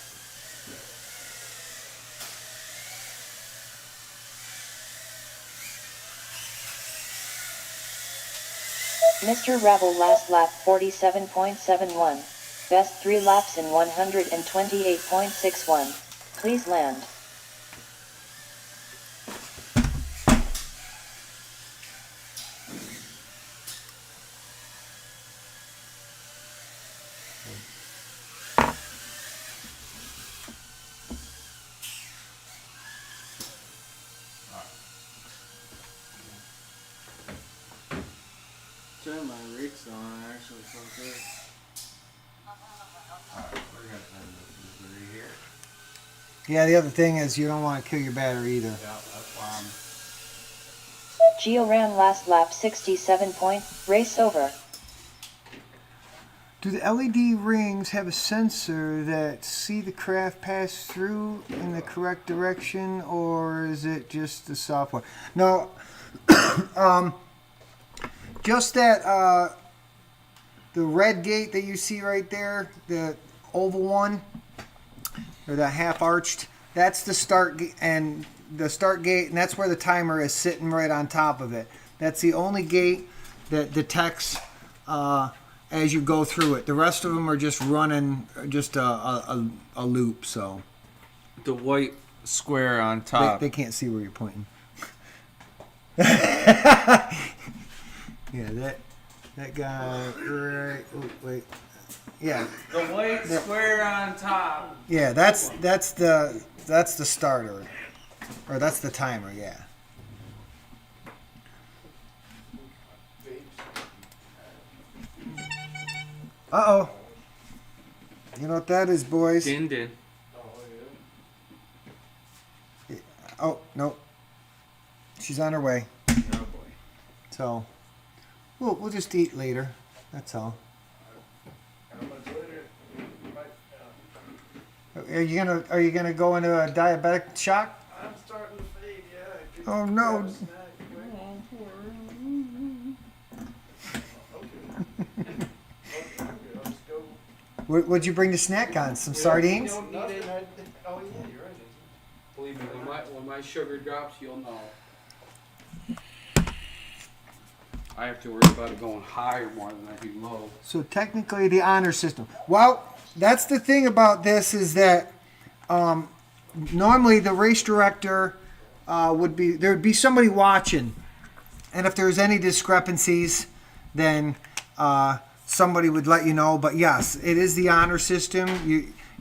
Mr. Rabble last lap 47.71. Best 3 laps in 128.61. Please land. Turn my rigs on, actually, so good. Alright, we're gonna turn this battery here. Yeah, the other thing is you don't want to kill your battery either. Yeah, that's why I'm. Georam last lap 67 point. Race over. Do the LED rings have a sensor that see the craft pass through in the correct direction, or is it just the software? No, just that the red gate that you see right there, the oval one, or the half arched, that's the start and the start gate, and that's where the timer is sitting right on top of it. That's the only gate that detects as you go through it. The rest of them are just running just a loop, so The white square on they, top. they can't see where you're pointing. Yeah, that guy right. Oh, wait. Yeah, The white square on top. yeah. That's the starter, or that's the timer. Yeah. Uh-oh. You know what that is, boys? Din din. Oh, no. She's on her way. Oh boy. So, we'll just eat later. That's all. How much later? Are you gonna go into a diabetic shock? I'm starting to fade, yeah. Oh, no. What'd you bring the snack on? Some sardines? You don't need it. Oh, yeah, you're right. Believe me, when my sugar drops, you'll know. I have to worry about it going higher more than I do low. So technically the honor system. Well, that's the thing about this is that normally the race director would be somebody watching, and if there's any discrepancies, then somebody would let you know. But yes, it is the honor system.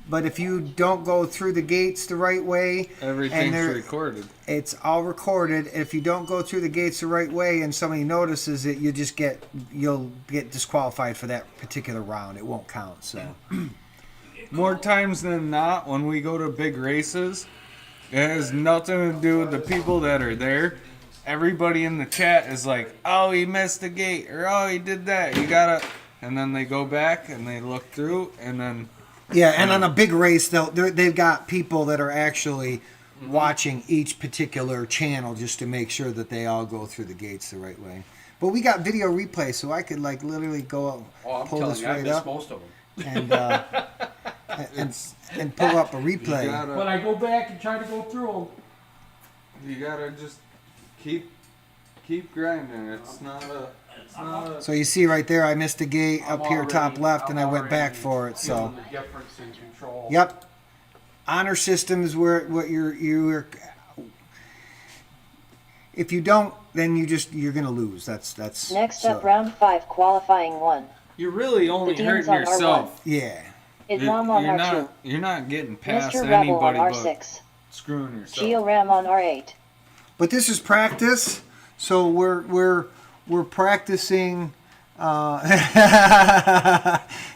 But if you don't go through the gates the right way, Everything's they're- recorded. it's all recorded. If you don't go through the gates the right way and somebody notices it, you'll get disqualified for that particular round. It won't count. So More times than not, when we go to big races, it has nothing to do with the people that are there. Everybody in the chat is like, "Oh, he missed the gate," or "Oh, he did that." You gotta, and then they go back and they look through, and then yeah, and on a big race, they've got people that are actually watching each particular channel just to make sure that they all go through the gates the right way. But we got video replay, so I could like literally go Oh, I'm pull telling this you, I right missed up most of them. and pull up a you replay. But gotta, I go back and try to go through them. you gotta just keep grinding. It's not a. So you see right there, I missed a gate I'm up here top already- left, and I I'm went back already for it. So feeling the difference in control. yep, honor system is where what you're. If you don't, then you're gonna lose. That's Next so, up, round 5, qualifying 1. You're really only The Dean's hurting on yourself. Yeah. Islam on You're R2. not. You're not getting past Mr. Rebel on anybody but R6. screwing yourself. Georam on R8. But this is practice, so we're practicing.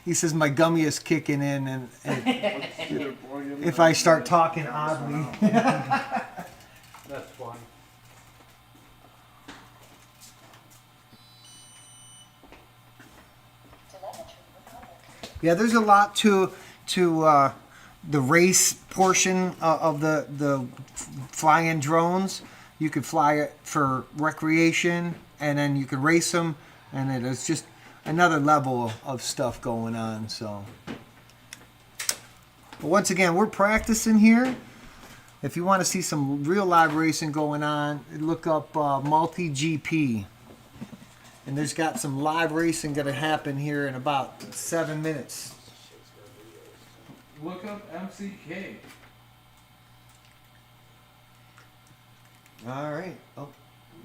He says my gummy is kicking in, and if I start talking oddly. That's fun. Yeah, there's a lot to the race portion of the flying drones. You could fly it for recreation, and then you could race them, and it is just another level of stuff going on. So, but once again, we're practicing here. If you want to see some real live racing going on, look up Multi GP. And there's got some live racing going to happen here in about 7 minutes. Look up MCK. All right. Oh,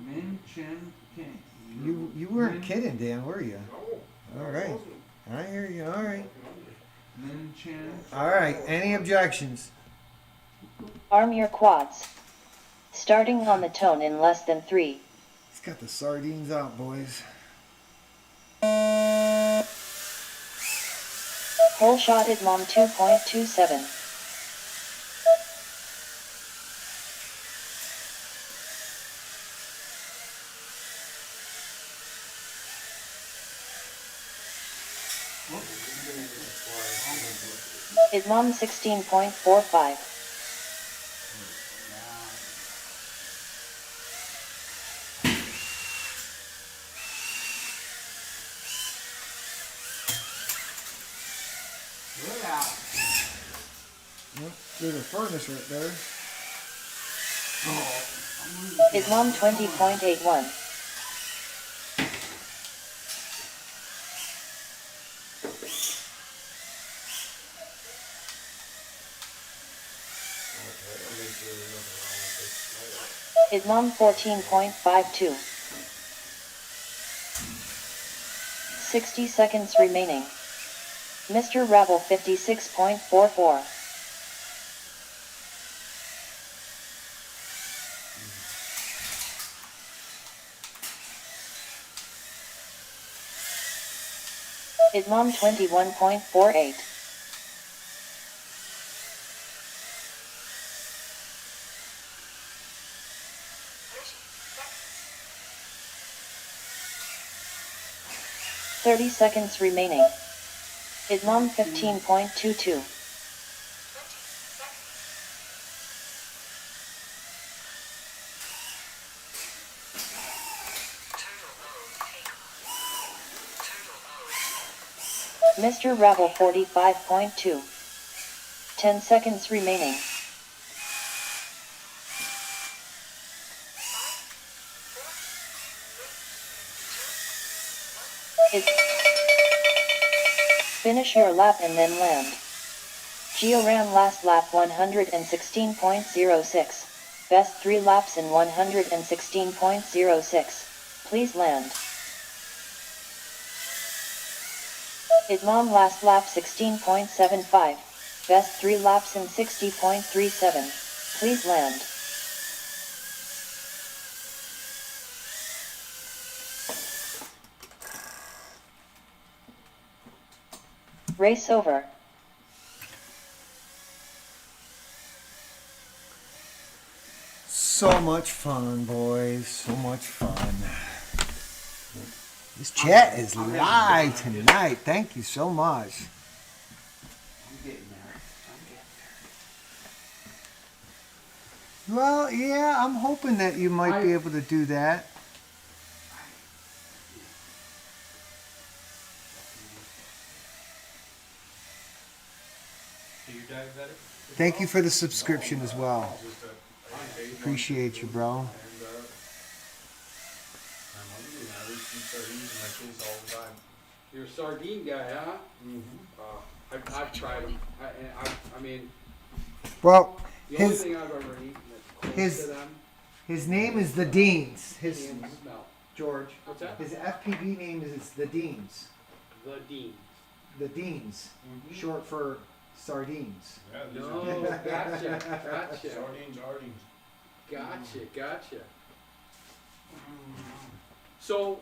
Min Chen King. you weren't kidding, Dan, were you? All right. I hear you. All right. Min Chen. All right. Any objections? Arm your quads. Starting on the tone in less than 3. He's got the sardines out, boys. Hole shot at Mom 2.27. At Mom 16.45. Yep, there's a furnace right there. At Mom 20.81. At Mom 14.52. 60 seconds remaining. Mr. Rebel 56.44. At Mom 21.48. Thirty seconds remaining. At Mom 15.22. Mr. Rebel 45.2. 10 seconds remaining. Finish your lap and then land. Georam last lap 116.06. Best 3 laps in 116.06. Please land. At Mom last lap 16.75. Best 3 laps in 60.37. Please land. Race over. So much fun, boys. So much fun. This chat is live tonight. Thank you so much. I'm getting there. Well, yeah, I'm hoping that you might be able to do that. Thank you for the subscription as well. Appreciate you, bro. You're a sardine guy, huh? I've tried them. I mean, Well, the only his thing I've ever eaten that's close his- to them, his name is the Deans. His can't smell. George. What's that? His FPV name is the Deans. The Dean. The Deans, short for sardines. Yeah, these No, are gotcha. sardines, sardines. Gotcha. So,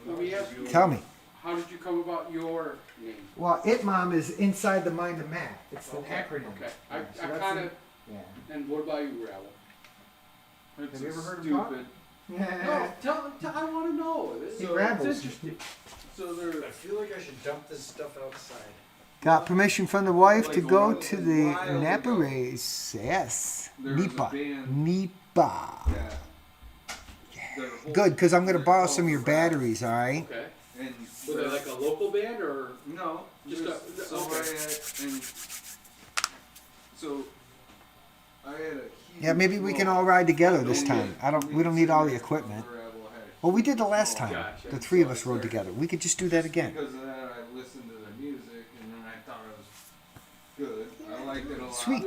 let me ask you, Tell me. how did you come about your name? Well, ItMom is inside the mind of Matt. It's an acronym. Okay, So I that's kind of, it. Yeah. and what about you, Ravel? It's Have you ever heard of stupid. No, tell, I want to know. He It's rambles. interesting. So they're I feel like I should dump this stuff outside. Got permission from the wife to Like go a to the while Napa ago, race. Yes. there was a Nipa. band Nipa. that their whole- Good, because I'm going to they're borrow called some of your Rats. batteries, all right? Okay. And Was it like a local band or? no, Just just a- somebody okay. and so I had a huge Yeah, maybe we can well, all ride together this and time. yet We don't need all the me equipment. and Rebel had a Well, we did the last huge- time. Gotcha. The three of So us I rode started- together. We could just do that again. Because of that, I listened to their music, and then I thought it was good. I liked it a lot. Sweet.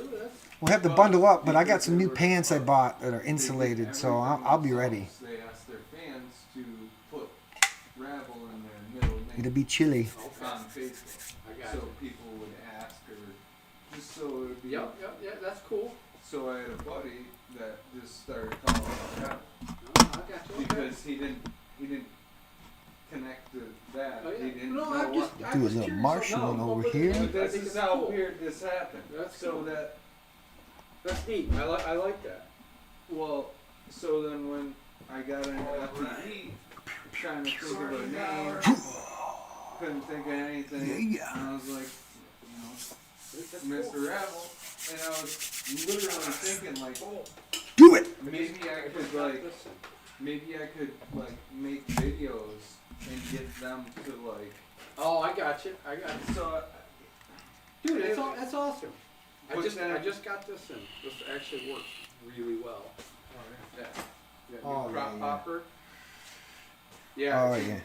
We'll have to bundle up, but I got some new pants I bought that are They did insulated, so everything I'll be ready. themselves. They asked their fans to put Rabble in their middle name It'll be chilly. on Facebook, I got so you. people would ask or just so it would be. Yep, yeah, that's cool. So I had a buddy that just started calling me Rabble Oh, I got you. Okay. because he didn't connect to that. Oh, yeah. He didn't No, know I'm just, what. I'm Do a just little curious. marshmallow No, over but here. I But this think is it's how cool. weird this happened. That's so cool. that That's neat. I like that. well, so then when I got an FTE, trying to think of a name, couldn't think of anything, Yeah. and I was like, Mr. Rabble, and I was literally thinking like, Do it! maybe I could like make videos and get them to like. Oh, I got you. So Dude, that's awesome. I What's just got this and this actually works really well. Yeah. That Oh, new crop yeah. popper. Yeah. Oh, yeah.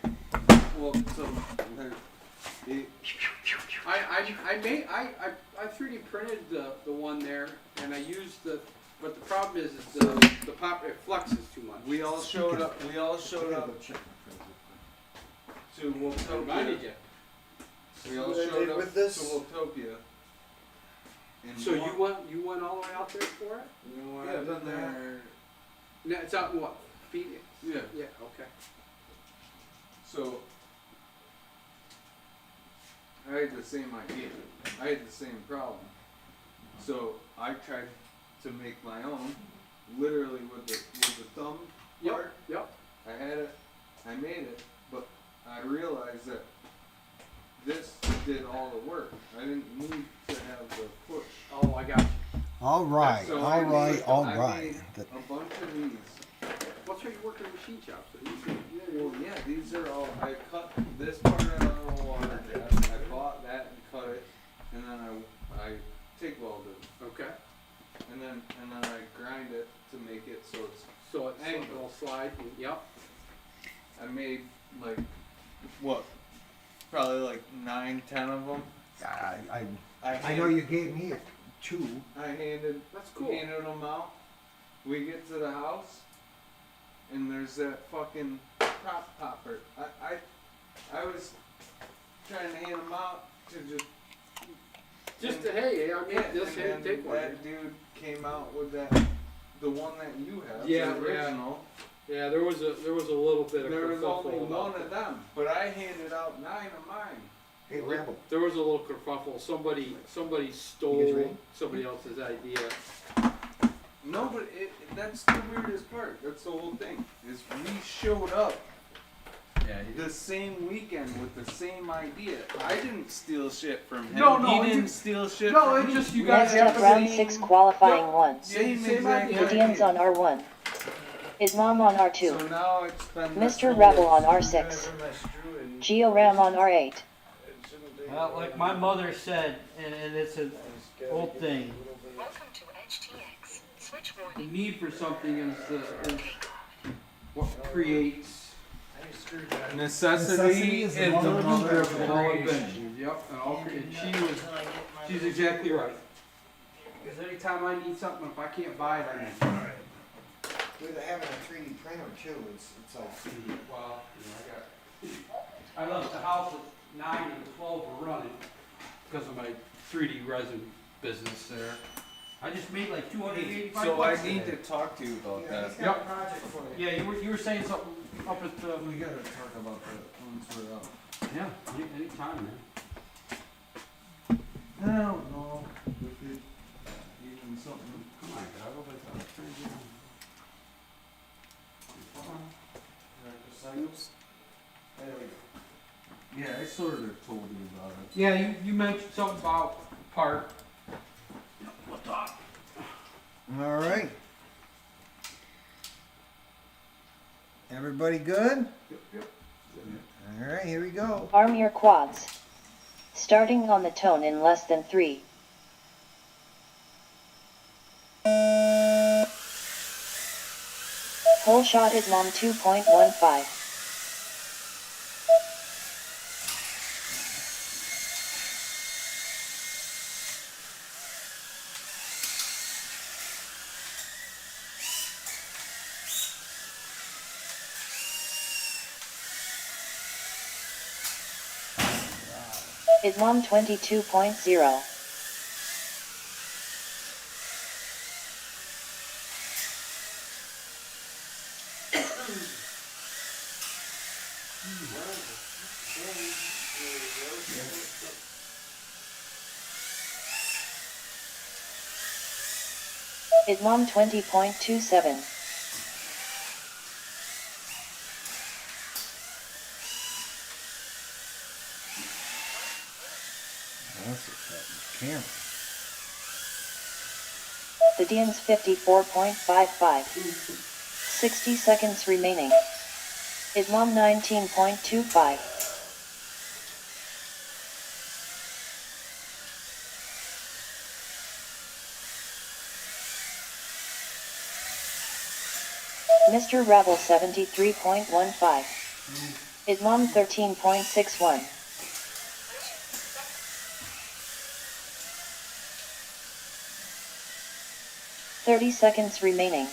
well, so there, it, I 3D printed the one there and I used but the problem is the pop it flexes too much. we all showed up. We all showed up to Reminded Woptopia. you. We all what I showed did up with this. to Woptopia. And So you went all the way out there for it? Yeah, Yeah, I've done been that. there. No, it's out in what? Phoenix? Yeah. Yeah, okay. So I had the same idea. I had the same problem. So I tried to make my own, literally with the thumb part. Yep. I had it. I made it, but I realized that this did all the work. I didn't need to have the push. Oh, I got you. All right, So all I right, made- all I right. made a bunch of these. What's why you work in a machine shop? So you Well, yeah, these are all. I cut this part out of the water jet. I bought that and cut it, and then I TIG welded, okay. and then I grind it to make it so it's. So it's Angle. will slide. And, yep. I made like what? Probably like 9-10 of them. I know you gave me two. I handed. That's cool. Handed them out. We get to the house, and there's that fucking prop popper. I was trying to hand them out to just Just to, hey, I Yeah, made this, hey, and take then one. that dude came out with that, the one that you have, Yeah, the original. Yeah, there was a little bit of There was only kerfuffle about one of them, but I handed out 9 of mine. Hey, Rebel. There was a little kerfuffle. Somebody You guys stole ready? somebody else's idea. No, but that's the weirdest part. That's the whole thing. Is we showed up Yeah. the same weekend with the same idea. I didn't steal shit from him. No, he it didn't just- steal shit no, from it me. just you We guys had have Next the up, round same- 6 qualifying 1. Same Same exact idea. Gideon's on R1. Ismam on R2. So now it's been Mr. Rebel on R6. Georam on R8. Well, like my mother said, and it's an old thing. Welcome to HTX. Switch The warning. need for something is what creates necessity is the mother of all creation. inventions. Yep, and all she's exactly right. Because anytime I need something, if I can't buy it, I need it. With having a 3D printer too, it's like. Well, I left the house at 9 and 12 were running because of my 3D resin business there. I just made like 285 So I bucks need to today. talk to you about that. Yep. project for you. Yeah, you were saying something up at the. We gotta talk about that once we're out. Yeah, anytime, man. I don't know if it even something. Come on, guys, I'll let that turn you on. There we go. Yeah, I sort of told you about it. Yeah, you mentioned something about part. All right. Everybody good? All right, here we go. Arm your quads. Starting on the tone in less than 3. Whole shot Islam 2.15. Islam 22.0. Islam 20.27. That's a camera. The Dian's 54.55. 60 seconds remaining. Islam 19.25. Mr. Rebel 73.15. Islam 13.61. Thirty seconds remaining.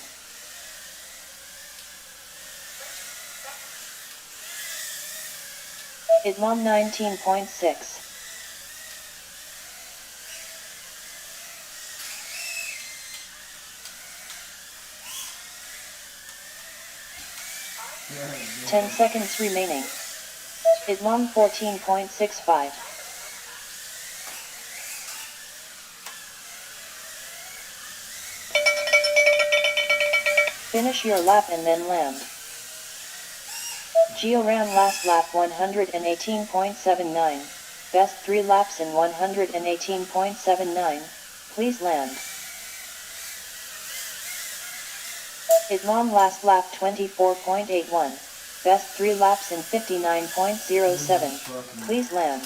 Islam 19.6. Yeah. 10 seconds remaining. Islam 14.65. Finish your lap and then land. Georam last lap 118.79. Best 3 laps in 118.79. Please land. Islam last lap 24.81. Best 3 laps in 59.07. Please land.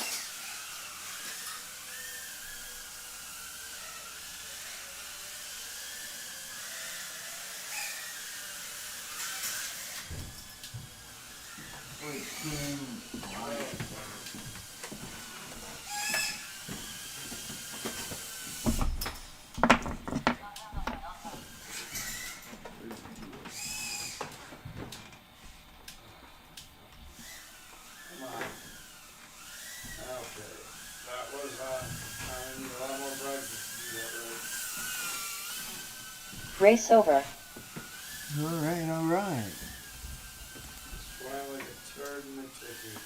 Okay, that was, 9/11. Race over. All right, all right. Fly like a turd in the chicken.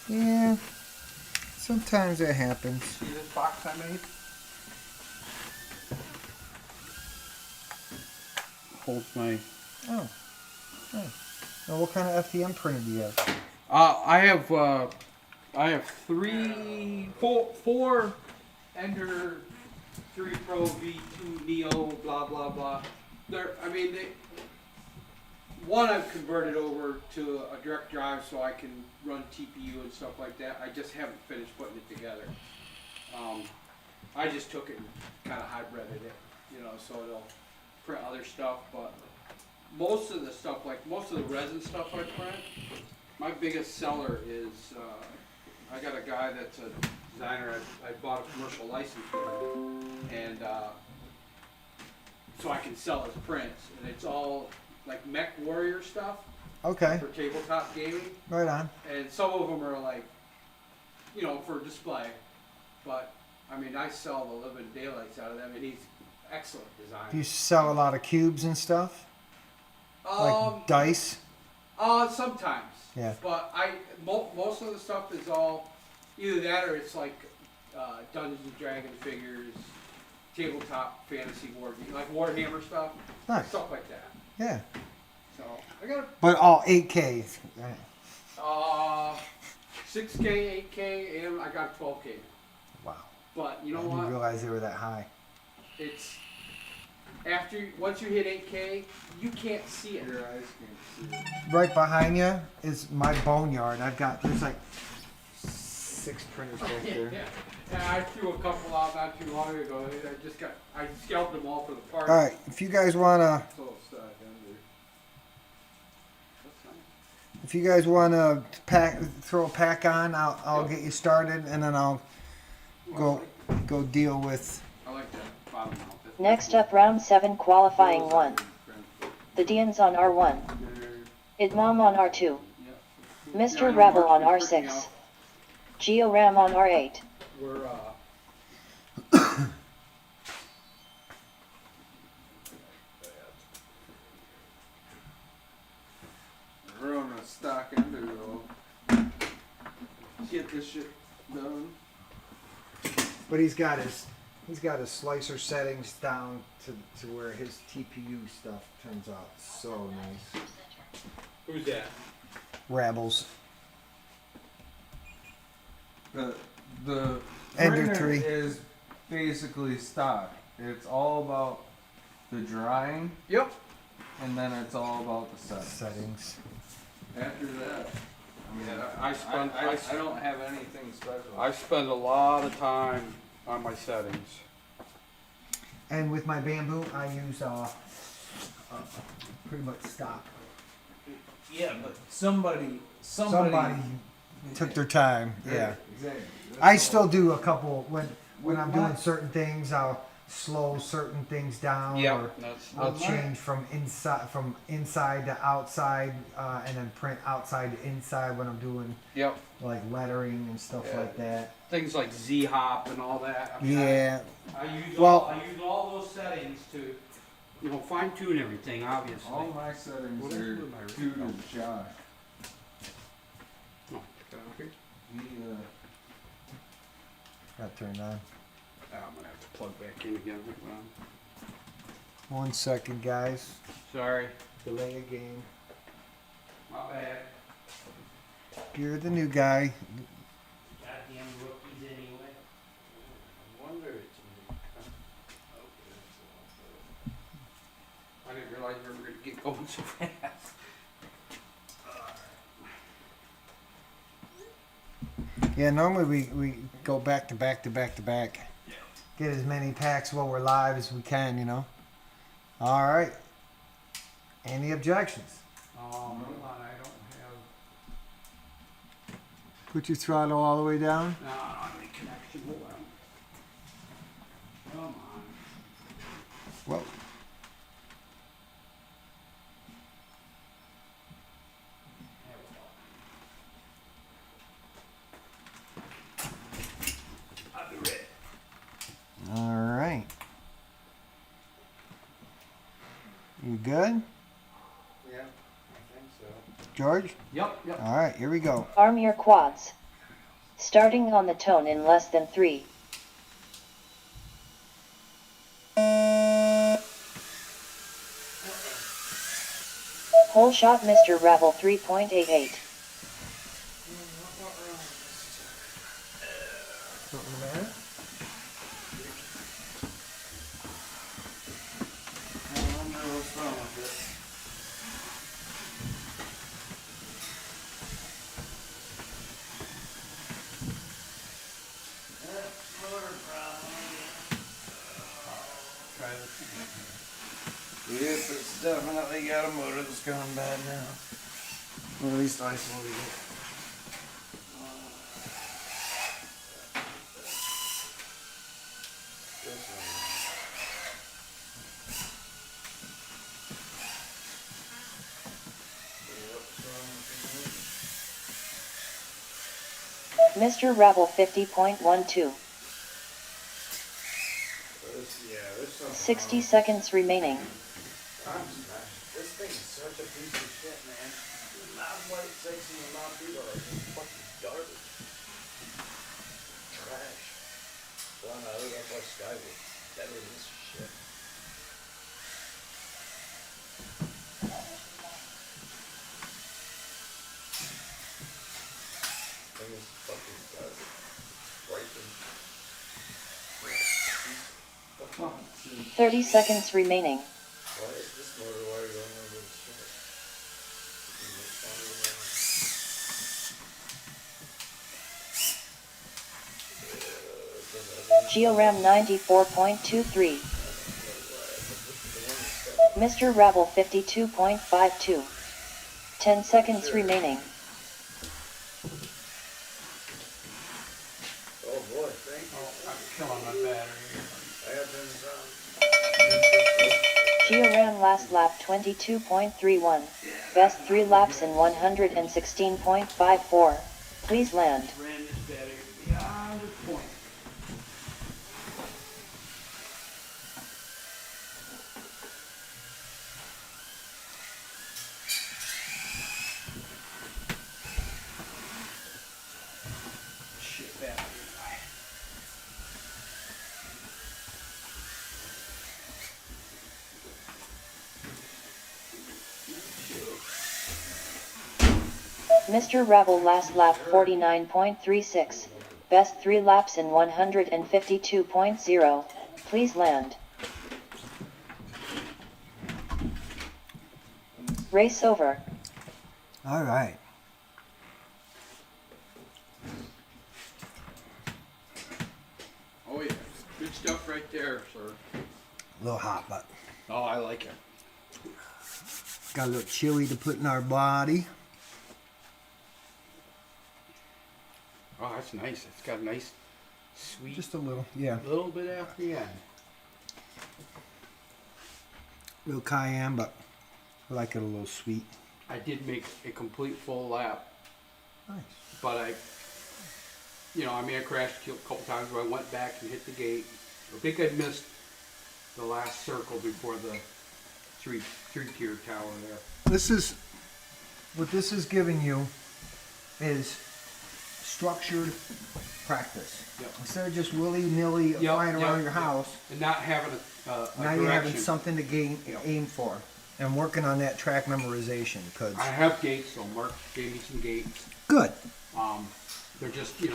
Yeah, sometimes it happens. See this box I made? Holds my. Oh, nice. Now, what kind of FDM printer do you have? I have four Ender 3 Pro V2 Neo, blah blah blah. One I've converted over to a direct drive so I can run TPU and stuff like that. I just haven't finished putting it together. I just took it and kind of hybrided it, so it'll print other stuff. But most of the stuff, like most of the resin stuff I print, my biggest seller is I got a guy that's a designer. I bought a commercial license with him, and so I can sell his prints, and it's all like Mech Warrior stuff Okay, for tabletop gaming, right on. and some of them are like, for display. But I mean, I sell the living daylights out of them, and he's excellent designer. Do you sell a lot of cubes and stuff? Like dice? Sometimes. Yeah. But most of the stuff is all either that or it's like Dungeons and Dragons figures, tabletop fantasy board, like Warhammer stuff, Nice. stuff like that. Yeah. So I got But all 8Ks. Right. a 6K, 8K, and I got a 12K. Wow. But you know I didn't what? realize they were that high. It's once you hit 8K, you can't see it. Your eyes can't see it. Right behind you is my boneyard. There's like 6 printers back there. Yeah, I threw a couple out not too long ago. I scalped them all for the party. All right, if you guys wanna, Total stock under. That's nice. if you guys wanna throw a pack on, I'll get you started, and then I'll go deal with. I like that bottom mount. Next up, round 7 qualifying 1. The Dians on R1. Idmam on R2. Mr. Rebel on R6. Georam on R8. We're Ruin a stock Ender though. Get this shit done. But he's got his slicer settings down to where his TPU stuff turns out so nice. who's that? Rabbles. The Ender printer 3. is basically stock. It's all about the drying, Yep. and then it's all about the settings. Settings. After that, I mean, I I don't have anything special. I spend a lot of time on my settings. And with my bamboo, I use pretty much stock. Yeah, but somebody Somebody took their time. Yeah. Exactly. I still do a couple when I'm doing certain things. I'll slow certain things down, or I'll change from inside to outside, and then print outside to inside when I'm doing Yep. like lettering and stuff like that. Things like Z-Hop and all that. I mean, Yeah. I use Well- I use all those settings to, fine tune everything. Obviously. All my settings What are is with my due to original? Josh. Oh, get out here. He, Got turned on. I'm gonna have to plug back in again. 1 second, guys. Sorry. Delay a game. My bad. You're the new guy. Goddamn rookies anyway. I wonder it's me. I didn't realize we were going to get going so fast. Yeah, normally we go back to back to back to back. Get as many packs while we're live as we can, All right. Any objections? Hold on, I don't have. Put your throttle all the way down. No, I don't have any connection. Hold on. Come on. Well, I'll be ready. all right. good? Yeah, I think so. George? Yep, yep. All right, here we go. Arm your quads. Starting on the tone in less than 3. Hole shot Mr. Ravel 3.88. Something the matter? I wonder what's wrong with it. Motor problem. Try this. Yep, it's definitely got a motor that's gone bad now. Or at least isolated it. This Mr. Ravel 50.12. yeah, there's something 60 wrong. seconds remaining. I'm smashed. This thing is such a piece of shit, man. It's not what it says in the mouth either. It's fucking garbage. Trash. Well, no, that's why Skyway. Better than this shit. Thing is fucking garbage. Breaking. 30 seconds remaining. Why is this motor wire going over the shit? Georam 94.23. Mr. Ravel 52.52. 10 seconds remaining. Oh boy, thank you. I'm killing my battery. I have been Georam last lap 22.31. Best 3 laps in 116.54. Please land. Ran this battery beyond the point. Shit battery. Mr. Ravel last lap 49.36. Best 3 laps in 152.0. Please land. Race over. All right. Oh yeah, good stuff right there, sir. A little hot, but Oh, I like it. got a little chili to put in our body. Oh, that's nice. It's got a nice, sweet, Just a little, yeah. little bit after the end. Little cayenne, but I like it a little sweet. I did make a complete full lap, Nice. but I crashed a couple times where I went back and hit the gate. I think I missed the last circle before the three-tier tower there. This is what this is giving you is structured practice. Yep. Instead of just willy-nilly flying around your house, And not having a now you're having direction. something to Yep. aim for, and working on that track memorization. Cause I have gates, so Mark gave me some gates. good. They're just, the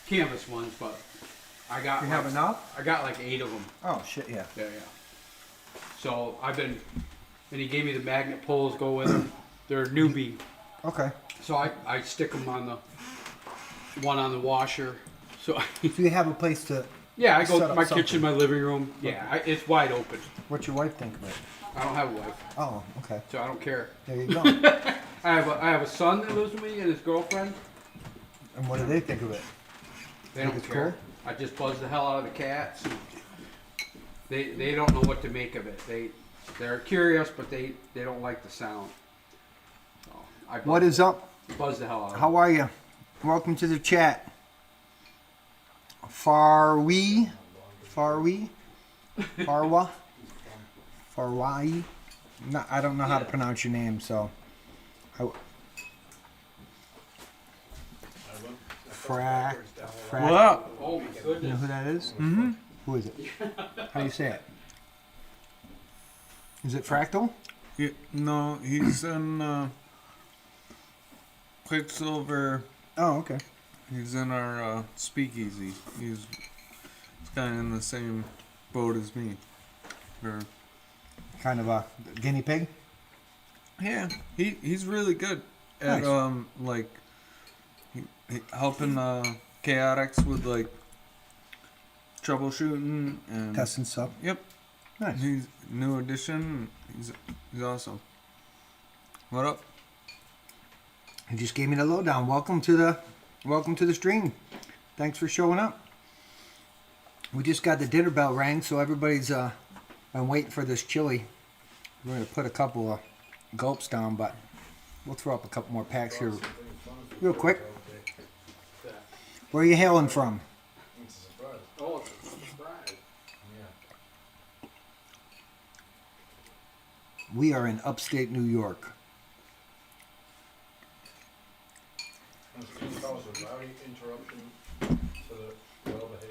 canvas ones, but I got You have enough? I got like 8 of them. Oh shit, yeah. Yeah. So and he gave me the magnet poles go with them. They're newbie. Okay. So I stick them on the one on the washer. So So you have a place to. yeah, I go Set to up my something. kitchen, my living room. Yeah, it's wide open. What's your wife think of it? I don't have a wife, Oh, okay. so I don't care. There you go. I have a son that lives with me and his girlfriend. And what do they think of it? They Think don't it's care. I just buzz the hell out of the cats. They don't know what to make of it. They're curious, but they don't like the sound. So I What is up? buzz the hell out of How are you? Welcome to the chat. Farwa, Farwai. I don't know how to Yeah. pronounce your name, so. Frack. Frack. Well, Oh my You know goodness. who that is? mm-hmm. Who is it? How do you say it? Is it Fractal? No, he's in Quicksilver. Oh, okay. He's in our speakeasy. He's kind of in the same boat as me. Or, Kind of a guinea pig. yeah, he's really good at Nice. like helping chaotics with like troubleshooting and Testing stuff. Yep, Nice. he's new addition. He's awesome. What up? He just gave me the lowdown. Welcome to the stream. Thanks for showing up. We just got the dinner bell rang, so everybody's been waiting for this chili. We're gonna put a couple of gulps down, but we'll throw up a couple more packs here real quick. Where are you hailing from? It's a surprise. Oh, it's a surprise. Yeah. We are in upstate New York.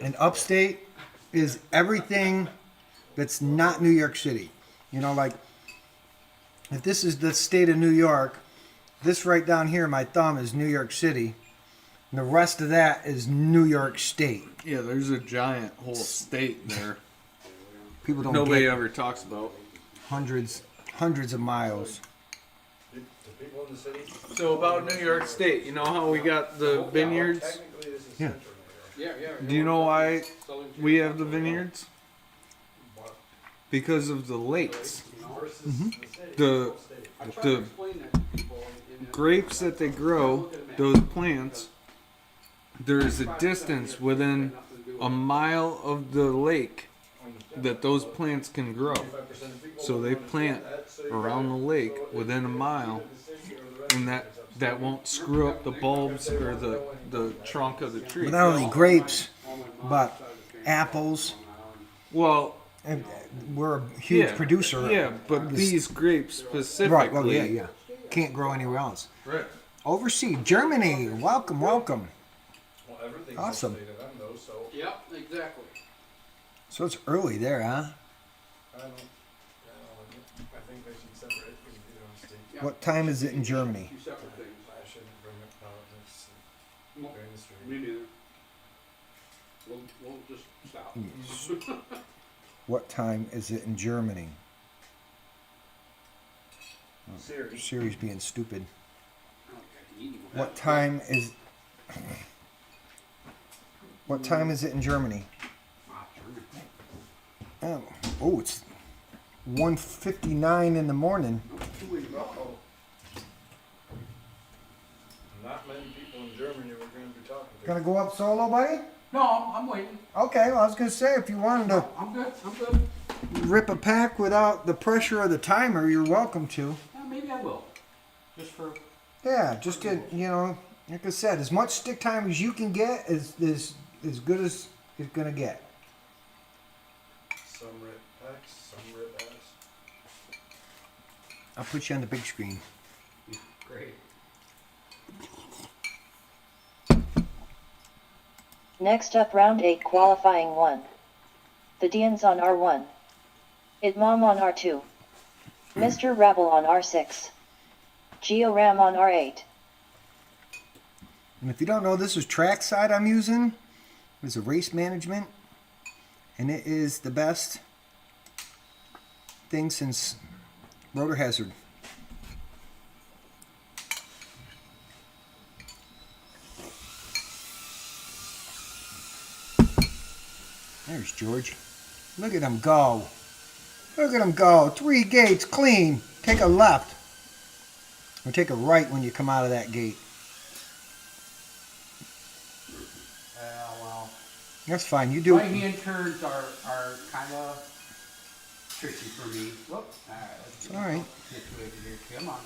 And upstate is everything that's not New York City. You know, like if this is the state of New York, this right down here, my thumb is New York City. And the rest of that is New York State. Yeah, there's a giant whole state there. People don't Nobody get ever talks about. hundreds of miles. The people in the city. So about New York State, you know how we got the vineyards? Technically, this is Yeah. central New York. Yeah, yeah. Do you know why Southern we Tier. have the vineyards? Because of the lakes. Versus Mm-hmm. the city. The I try to the explain that to people in the- grapes that they grow, those plants, there is a distance within a mile of the lake that those plants can grow. 25% of people So they don't plant understand that, so you around the got- lake so within a if mile, you live in the city or the rest and of that it's upstate. that won't screw up the bulbs or the trunk of the tree. But not only grapes, but apples. Well, And we're a huge yeah, producer. Yeah, but these grapes specifically. Right, well, yeah. Can't grow anywhere else. Right. Overseas, Germany. Welcome. Well, everything's Awesome. upstate of them though, so Yep, exactly. So it's early there, huh? I don't. I think they should separate because you know, state. Yeah. What time is it in Germany? Two separate things. I shouldn't bring up politics No, during the stream. me neither. We'll just stop. What time is it in Germany? Siri. Siri's being stupid. Okay, What time is it in Germany? Ah, German. Oh, it's 1:59 in the morning. Uh-oh. Not many people in Germany we're going to be talking to. Gonna go up solo, buddy? No, I'm waiting. Okay, well, I was gonna say if you wanted to I'm good. I'm good. rip a pack without the pressure of the timer, you're welcome to. Maybe I will. Just for. Yeah, just to, like I said, as much stick time as you can get is good as it's gonna get. Some rip X, some rip S. I'll put you on the big screen. Great. Next up round 8 qualifying 1. The Dians on R1. Idmam on R2. Mr. Rabble on R6. Georam on R8. And if you don't know, this is Trackside I'm using. It's a race management, and it is the best thing since Rotor Hazard. There's George. Look at him go. Look at him go. 3 gates clean. Take a left. Or take a right when you come out of that gate. Well, That's fine. You do right it. hand turns are kind of tricky for me. Whoop. All right. Let's It's all right. situated here. Come on.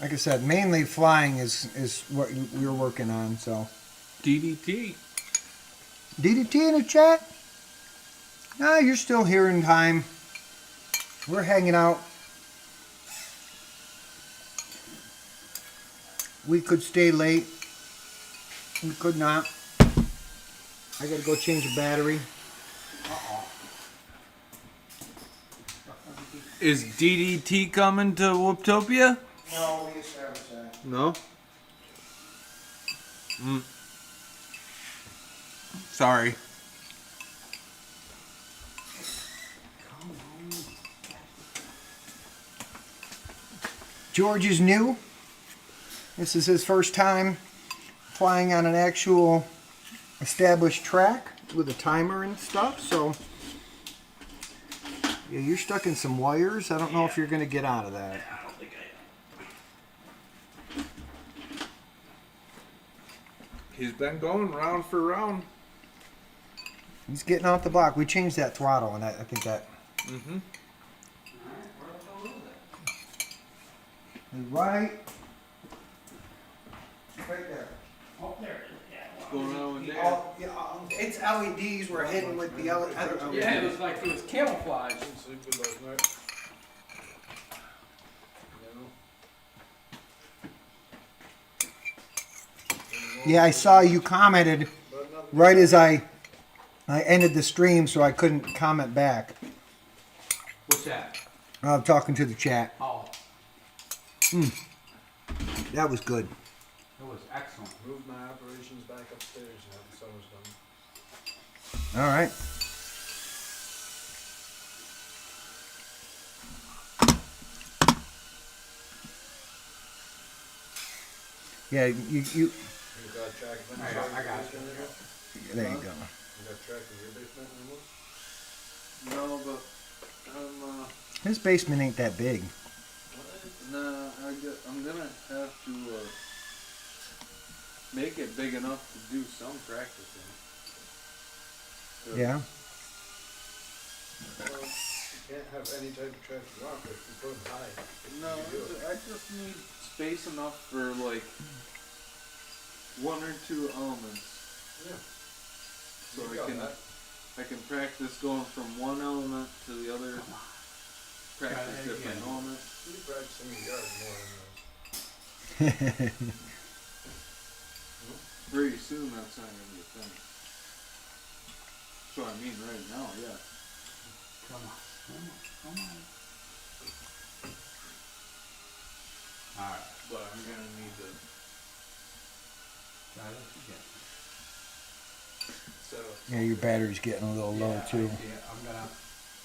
Like I said, mainly flying is what you're working on. So DDT. DDT in the chat. No, you're still here in time. We're hanging out we could stay late. We could not. I gotta go change a battery. Is DDT coming to Whooptopia? No, we established that. No. Sorry. George is new. This is his first time flying on an actual established track with a timer and stuff, so yeah, you're stuck in some wires. I don't know if you're going to get out of that. I don't think I am. He's been going round for round. He's getting off the block. We changed that throttle, and I think that Mm-hmm. is right there. Oh, there it is. Yeah. What's going on with that? It's LEDs. We're hidden with the other LEDs. Yeah, it was like it was camouflage. Didn't sleep good last night. Yeah, I saw you commented right as I ended the stream, so I couldn't comment back. What's that? I'm talking to the chat. Oh, That was good. it was excellent. Moved my operations back upstairs now the summer's done. All right. Yeah, you You got track of any I got it. basement anymore? there you go. You got track of your basement anymore? No, but His basement ain't that big. I'm gonna have to make it big enough to do some practicing. 'Cause Yeah. Well, you can't have any type of track you want, but if you put them high. No, I just need space enough for like one or two elements, Yeah. so You got that. I can practice going from one element to the other. Practice Try that different again. elements. You practice in your yard more than Pretty soon that's not gonna be a thing. So I mean right now, yeah. Come on, come on. All right, But I'm gonna need to try this again. set up. Yeah, your battery's getting a little low Yeah, too. Yeah, I'm gonna.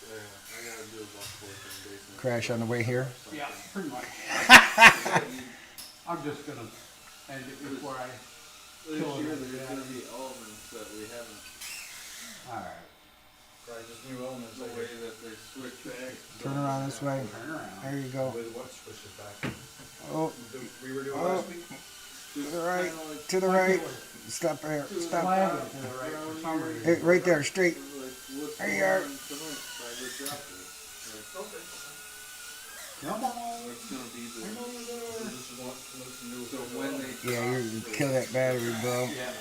Yeah, I gotta do a bunch of work in the basement. Crash on the way here. Yeah, pretty much. I'm just gonna end it before I. This Kill it year over there's there. gonna be elements that we haven't, All right, practice new elements the like way that they switch back. Turn around this way. turn around. There you go. with what switches back. Oh, We were doing Oh. last week. to the right. To the right. Stop there. Stop. Flag it to the right for some reason. Hey, right there, straight. Like, what's There you going are. on tonight? So I would drop it. Like, Come on. that's gonna be the, So so when they. Yeah, you're gonna kill that battery, bro. Yeah.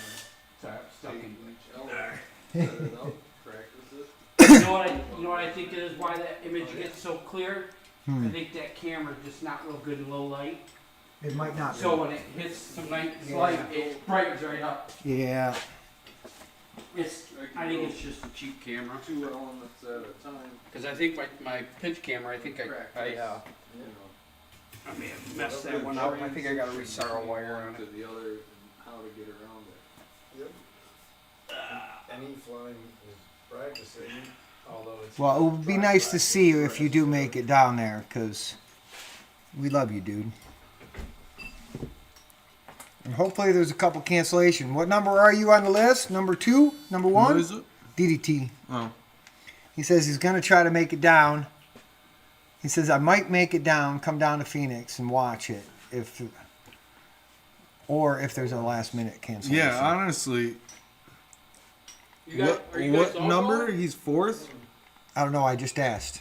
Sorry, I'm stuck Take in. each element, set it up, practice it. You know what I think it is why that image gets so clear? I think that camera's just not real good in low light. It might not So when it hits some nice light, it brightens right up. Yeah. I think it's just a cheap camera. 2 elements at a time, Cause I think my pinch camera, I think you know. I may have messed that one up. I think I got a resorrow wire on To it. the other, and how to get around it. Any flying is practicing, although it's. Well, it would be nice to see you if you do make it down there, because we love you, dude. And hopefully there's a couple cancellation. What number are you on the list? Number 2? Number 1? What is it? DDT. Oh. He says he's going to try to make it down. He says, I might make it down, come down to Phoenix and watch it. If there's a last minute cancellation. Yeah, honestly. You guys, What, are you guys what all number? going? He's 4th? I don't know, I just asked.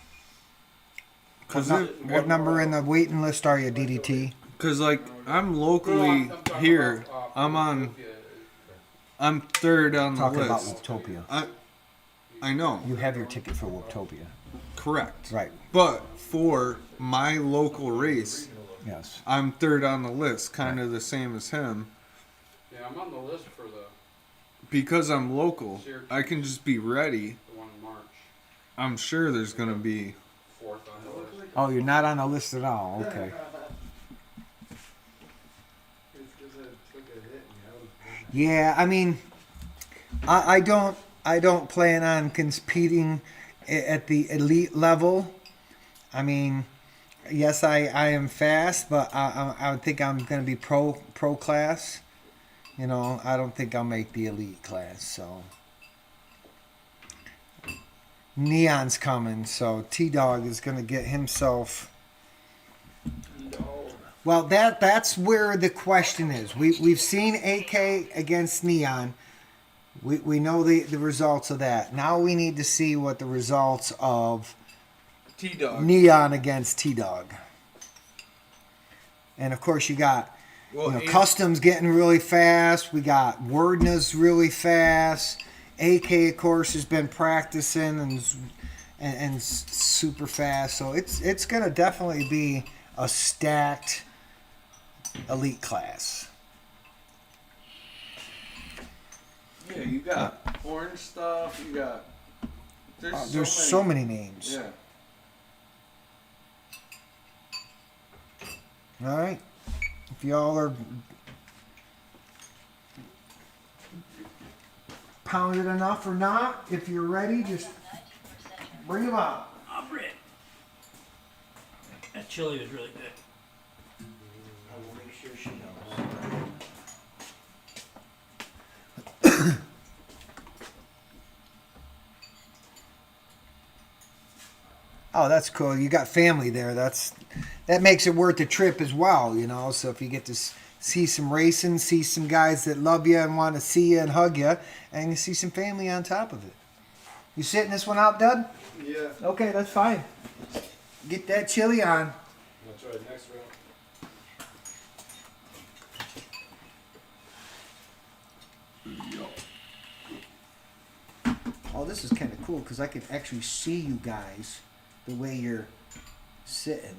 Cause What number in the waiting list are you, DDT? like I'm locally here. I'm 3rd on the Talking about list. Whooptopia. I know. You have your ticket for Whooptopia. Correct. Right. But for my local race, Yes. I'm third on the list, kind of the same as him. Yeah, I'm on the list for the Because I'm local, I can just be ready. one in March, I'm sure there's gonna be. 4th on the list. Oh, you're not on the list at all. Okay. It's 'cause I took a hit and I was. Yeah, I mean, I don't plan on competing at the elite level. I mean, yes, I am fast, but I would think I'm going to be pro class. You know, I don't think I'll make the elite class. So Neon's coming, so T Dog is going to get himself. Well, that's where the question is. We've seen AK against Neon. We know the results of that. Now we need to see what the results of T-Dog. Neon against T Dog. And of course you got Customs getting really fast. We got Wordna's really fast. AK of course has been practicing and super fast. So it's gonna definitely be a stacked elite class. Yeah, you got orange stuff. You got. There's so many names. Yeah. All right. If y'all are pounded enough or not, if you're ready, just bring them up. I'm ready. That chili was really good. I will make sure she knows. Oh, that's cool. You got family there. That makes it worth the trip as well, you know. So if you get to see some racing, see some guys that love you and want to see you and hug you, and you see some family on top of it. You sitting this one out, Dud? Yeah. Okay, that's fine. Get that chili on. That's right. Next round. Oh, this is kind of cool because I can actually see you guys the way you're sitting.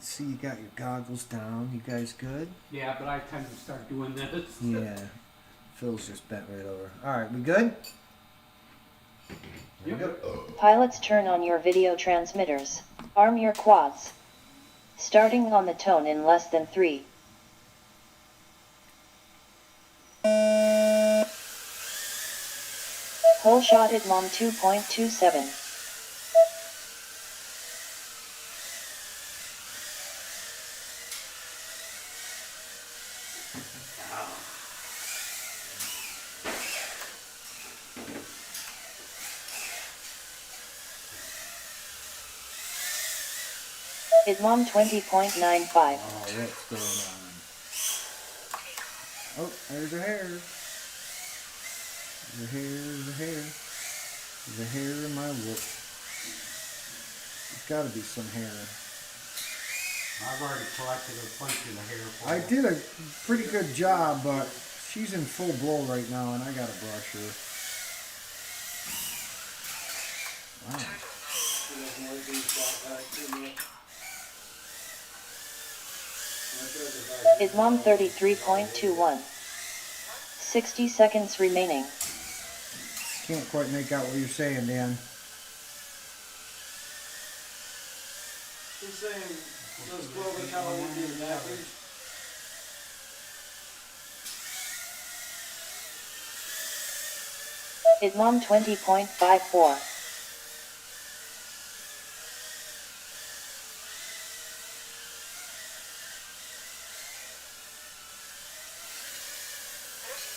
See, you got your goggles down. You guys good? Yeah, but I tend to start doing this. Yeah. Phil's just bent right over. All right, we good? Yep. Pilots, turn on your video transmitters. Arm your quads. Starting on the tone in less than 3. Whole shot at Mom 2.27. Idmom 20.95. Oh, what's going on? Oh, there's a hair. There's a hair, there's a hair. There's a hair in my whoop. There's got to be some hair. I've already collected a bunch of the hair for I you. did a pretty good job, but she's in full blow right now, and I got to brush her. Wow. Idmom 33.21. 60 seconds remaining. Can't quite make out what you're saying, Dan. He's saying, does Clover Calloway be an average? Idmom 20.54.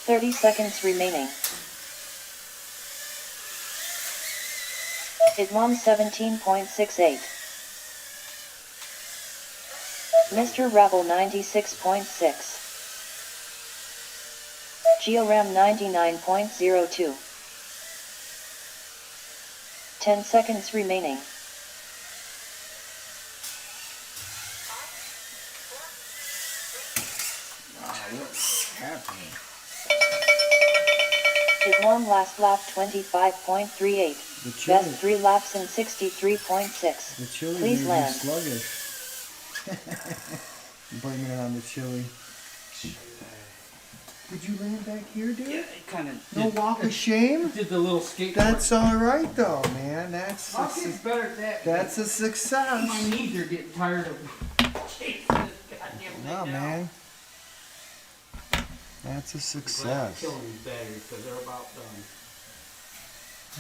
Thirty seconds remaining. Idmom 17.68. Mr. Rabble 96.6. Georam 99.02. 10 seconds remaining. Wow, what's happening? Idmom last lap 25.38. The chili, Best 3 laps in 63.6. the chili Please made me land. sluggish. Blaming it on the chili. Did you land back here, dude? Yeah, it kind of No walk of shame? did the little skateboard. That's all right, though, man. That's I'll get better at that. that's a My success. knees are getting tired of chasing this goddamn thing No, down. man. That's a Glad I'm success. killing these batteries because they're about done.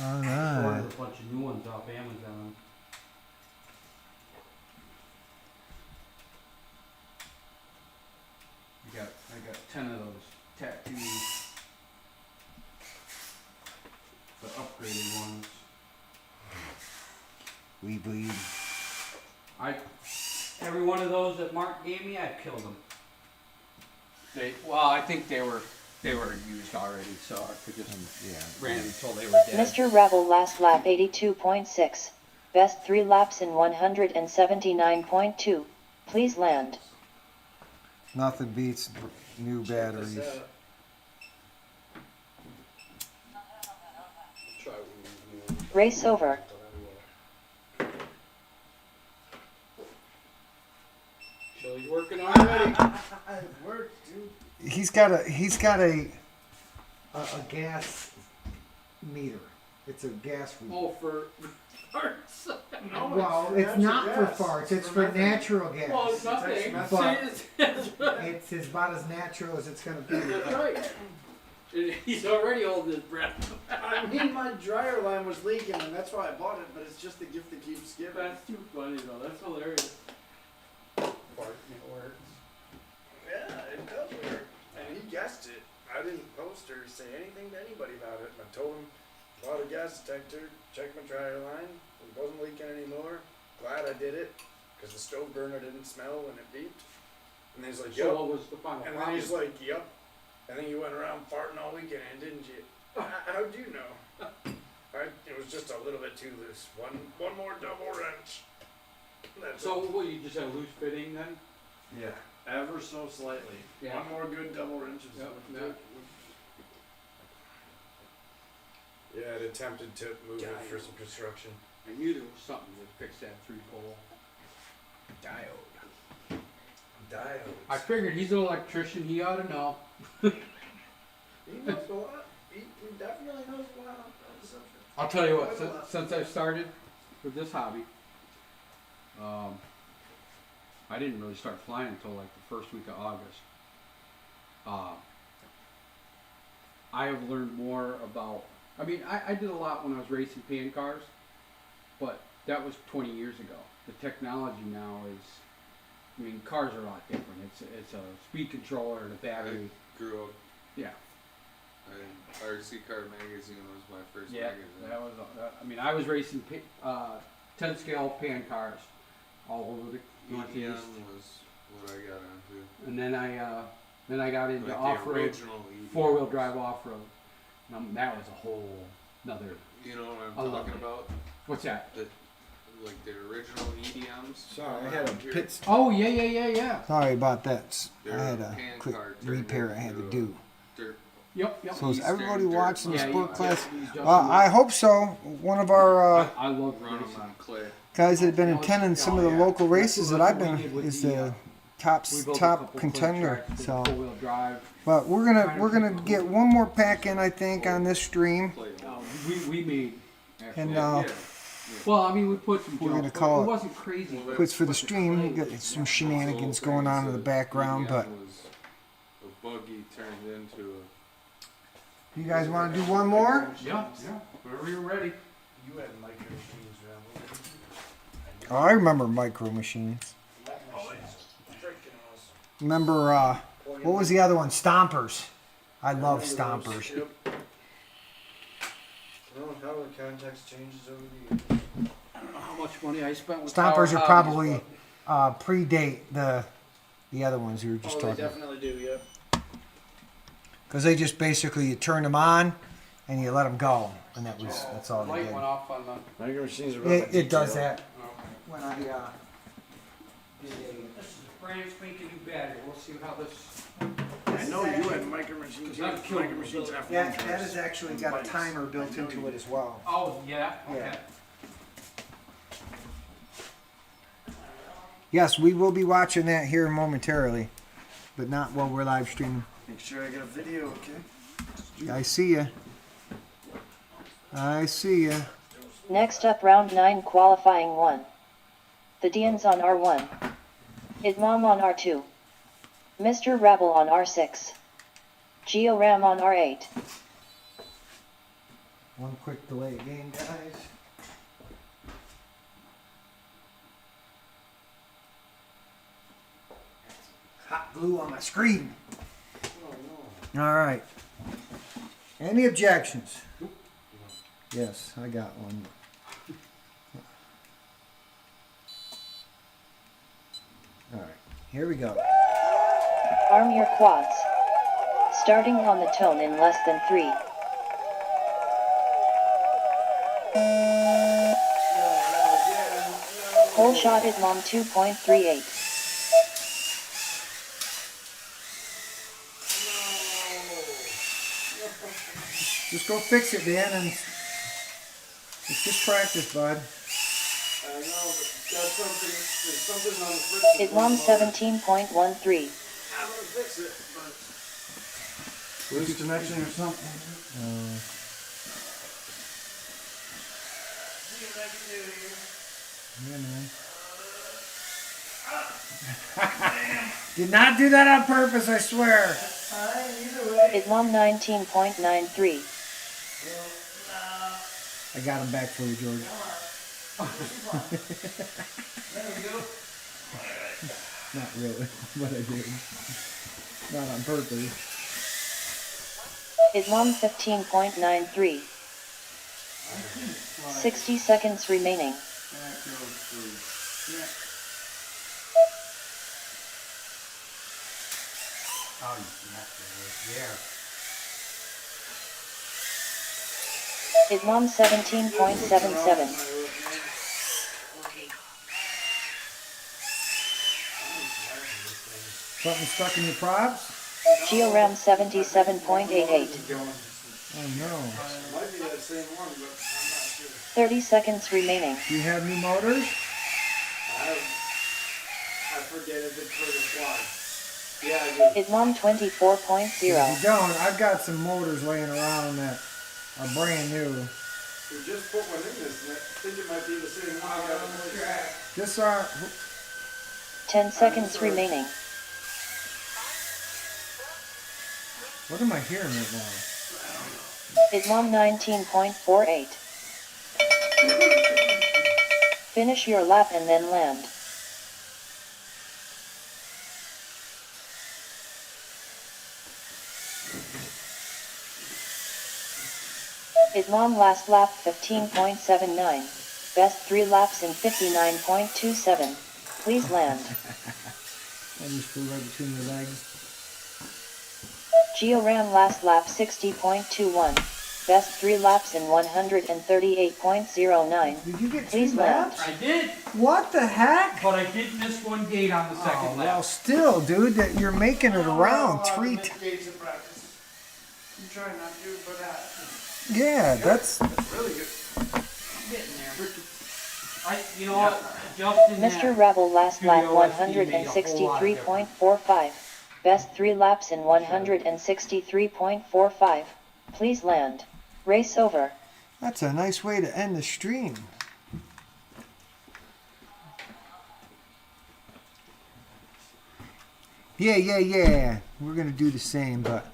All I right. ordered a bunch of new ones off Amazon. I got 10 of those tattoos. The upgraded ones. We bleed. Every one of those that Mark gave me, I killed them. I think they were used already, so I could just Yeah. ran until they were dead. Mr. Rebel last lap 82.6. Best 3 laps in 179.2. Please land. Nothing beats new batteries. Try one. Race over. Chili's working already. Work, dude. He's got a gas meter. It's a gas reader. Oh, for parts. No, Well, it's not for gas. farts. It's for methane. natural gas. Well, it's nothing. But- That's It's about as natural as it's gonna be. right. And he's already holding his breath. I mean, my dryer line was leaking, and that's why I bought it. But it's just the gift that keeps giving. That's too funny though. That's hilarious. Fart, it works. Yeah, it does work. And he guessed it. I didn't post or say anything to anybody about it. And I told him, bought a gas detector, checked my dryer line. It wasn't leaking anymore. Glad I did it, because the stove burner didn't smell when it beeped. And he's like, So yup. what was the final And then problem? he's like, yup. And then you went around farting all weekend, didn't you? How'd you know? It was just a little bit too loose. One more double wrench. That's So what, you just had a loose fitting then? yeah, ever so slightly. Yeah. One more good double wrench is Yep, what yeah. it took. Yeah, I'd attempted to move it for some construction. I knew there was something to fix that 3-pole. Diode. Diode. I figured he's an electrician, he ought to know. He knows a lot. He definitely knows a lot on the subject. I'll tell you what, Quite a lot. since I started with this hobby, I didn't really start flying until like the first week of August. I have learned more about, I mean, I did a lot when I was racing pan cars, but that was 20 years ago. The technology now is, I mean, cars are a lot different. It's a speed controller and a battery. Grew up. Yeah. RC Car Magazine was my first Yeah, magazine. that was. I mean, I was racing 10 scale pan cars all over the EDM Northeast, was what I got into. and then I got into Like off the road, original EDM. 4-wheel drive off road. That was a whole another. You know what I I'm love talking it. about? What's that? Like the original EDMs. Sorry, I had a Here. pit. Oh yeah. Sorry about that. I They're had a pan quick car turned repair I had to into do. Dirt. Yep. So is Eastern everybody dirt watching the Yeah, sport you- class? yeah, you just- I hope so. One of our I love Run racing. them on clay. guys that have been attending some of the local races that I've been That's what we did with is the, the top We built a top couple contender. clip tracks So, for 4-wheel drive. but we're gonna get one more pack in, I think, on this stream. Clay. We made. Actually. And Yeah. Well, I mean, we put some. We're gonna jumps, but call it it wasn't crazy. Well, quits for the But stream. We clay- got some shenanigans going on in the background, but was a buggy turned into you guys want to do one more? Yeah. Whenever you're ready. You had micro machines, Rambo. Oh, I remember Micro Machines. Oh, it's freaking awesome. Remember what was the other one? Stompers. I love Stompers. Yep. Well, how the context changes over the years. I don't know how much money I spent with Stompers Tower are Hobbies, probably predate the other ones you were just Oh, they talking. definitely do, yep. Because they just basically you turn them on and you let them go, and that's all but they light did. went off on the. Micro machines are It does that Oh. when I did a. This is a brand spanking new battery. We'll see how this. I know you had micro machines. You had That's cool. micro machines F1 That cars. has actually got a Bikes. timer built into it as well. Oh yeah. Okay. Yeah. Yes, we will be watching that here momentarily, but not while we're live streaming. Make sure I get a video, okay? I see ya. I see ya. Next up, round 9, qualifying 1. The Dians on R1. Idmam on R2. Mr. Rebel on R6. Georam on R8. One quick delay game, guys. Hot glue on my screen. All right. Any objections? Yes, I got one. All right, here we go. Arm your quads. Starting on the tone in less than 3. Whole shot Idmam 2.38. Just go fix it, Dan, and it's just practice, bud. I know, but there's something on the fridge. Idmam 17.13. I'm gonna fix it, but. Loose connection or something? Yeah, man. Did not do that on purpose, I swear. Idmam 19.93. I got him back for you, George. Not really, but I did. Not on purpose. Idmam 15.93. 60 seconds remaining. Idmam 17.77. Something stuck in your props? Georam 77.88. Oh no. Might be that same one, but I'm not sure. 30 seconds remaining. Do you have new motors? I forget if it's for the quad. Yeah, I do. Idmam 24.0. If you don't, I've got some motors laying around that are brand new. We just put one in this, and I think it might be the same one I got in the track. This are 10 seconds remaining. what am I hearing right now? Idmam 19.48. Finish your lap and then land. Idmam last lap 15.79. Best 3 laps in 59.27. Please land. I just flew right between your legs. Georam last lap 60.21. Best 3 laps in 138.09. Did you get Please two land. laps? I did, What the heck? but I did miss one gate on the Oh, second well, lap. still, dude, that you're making it around three times. Gates of practice. I'm trying not to, but Yeah, that's really good. Getting there. You know what, Justin. Mr. Rebel last lap 163.45. Best 3 laps in 163.45. Please land. Race over. that's a nice way to end the stream. Yeah. We're gonna do the same, but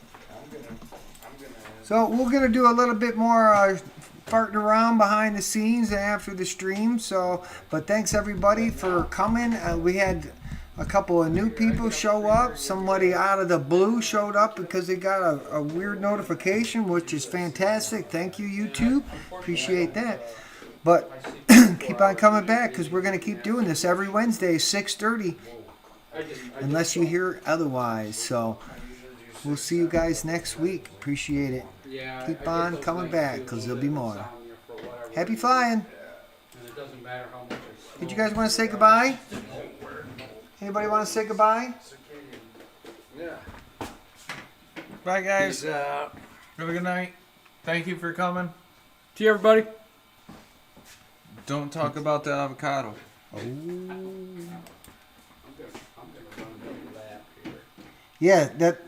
so we're gonna do a little bit more farting around behind the scenes after the stream. So, but thanks everybody for coming. We had a couple of new people show up. Somebody out of the blue showed up because they got a weird notification, which is fantastic. Thank you, YouTube. Appreciate that. But keep on coming back because we're gonna keep doing this every Wednesday, 6:30. Unless you hear otherwise. So we'll see you guys next week. Appreciate it. Yeah. Keep I on get those coming nights back, too, 'cause where there'll be it's more. insomnia for whatever Happy reason, flying. And it doesn't matter how much I Did you smoke. guys want to say goodbye? Anybody want to say goodbye? Yeah. Bye, guys. Have a good night. Thank you for coming. See you, everybody. Don't talk about the avocado. Oh. Yeah, that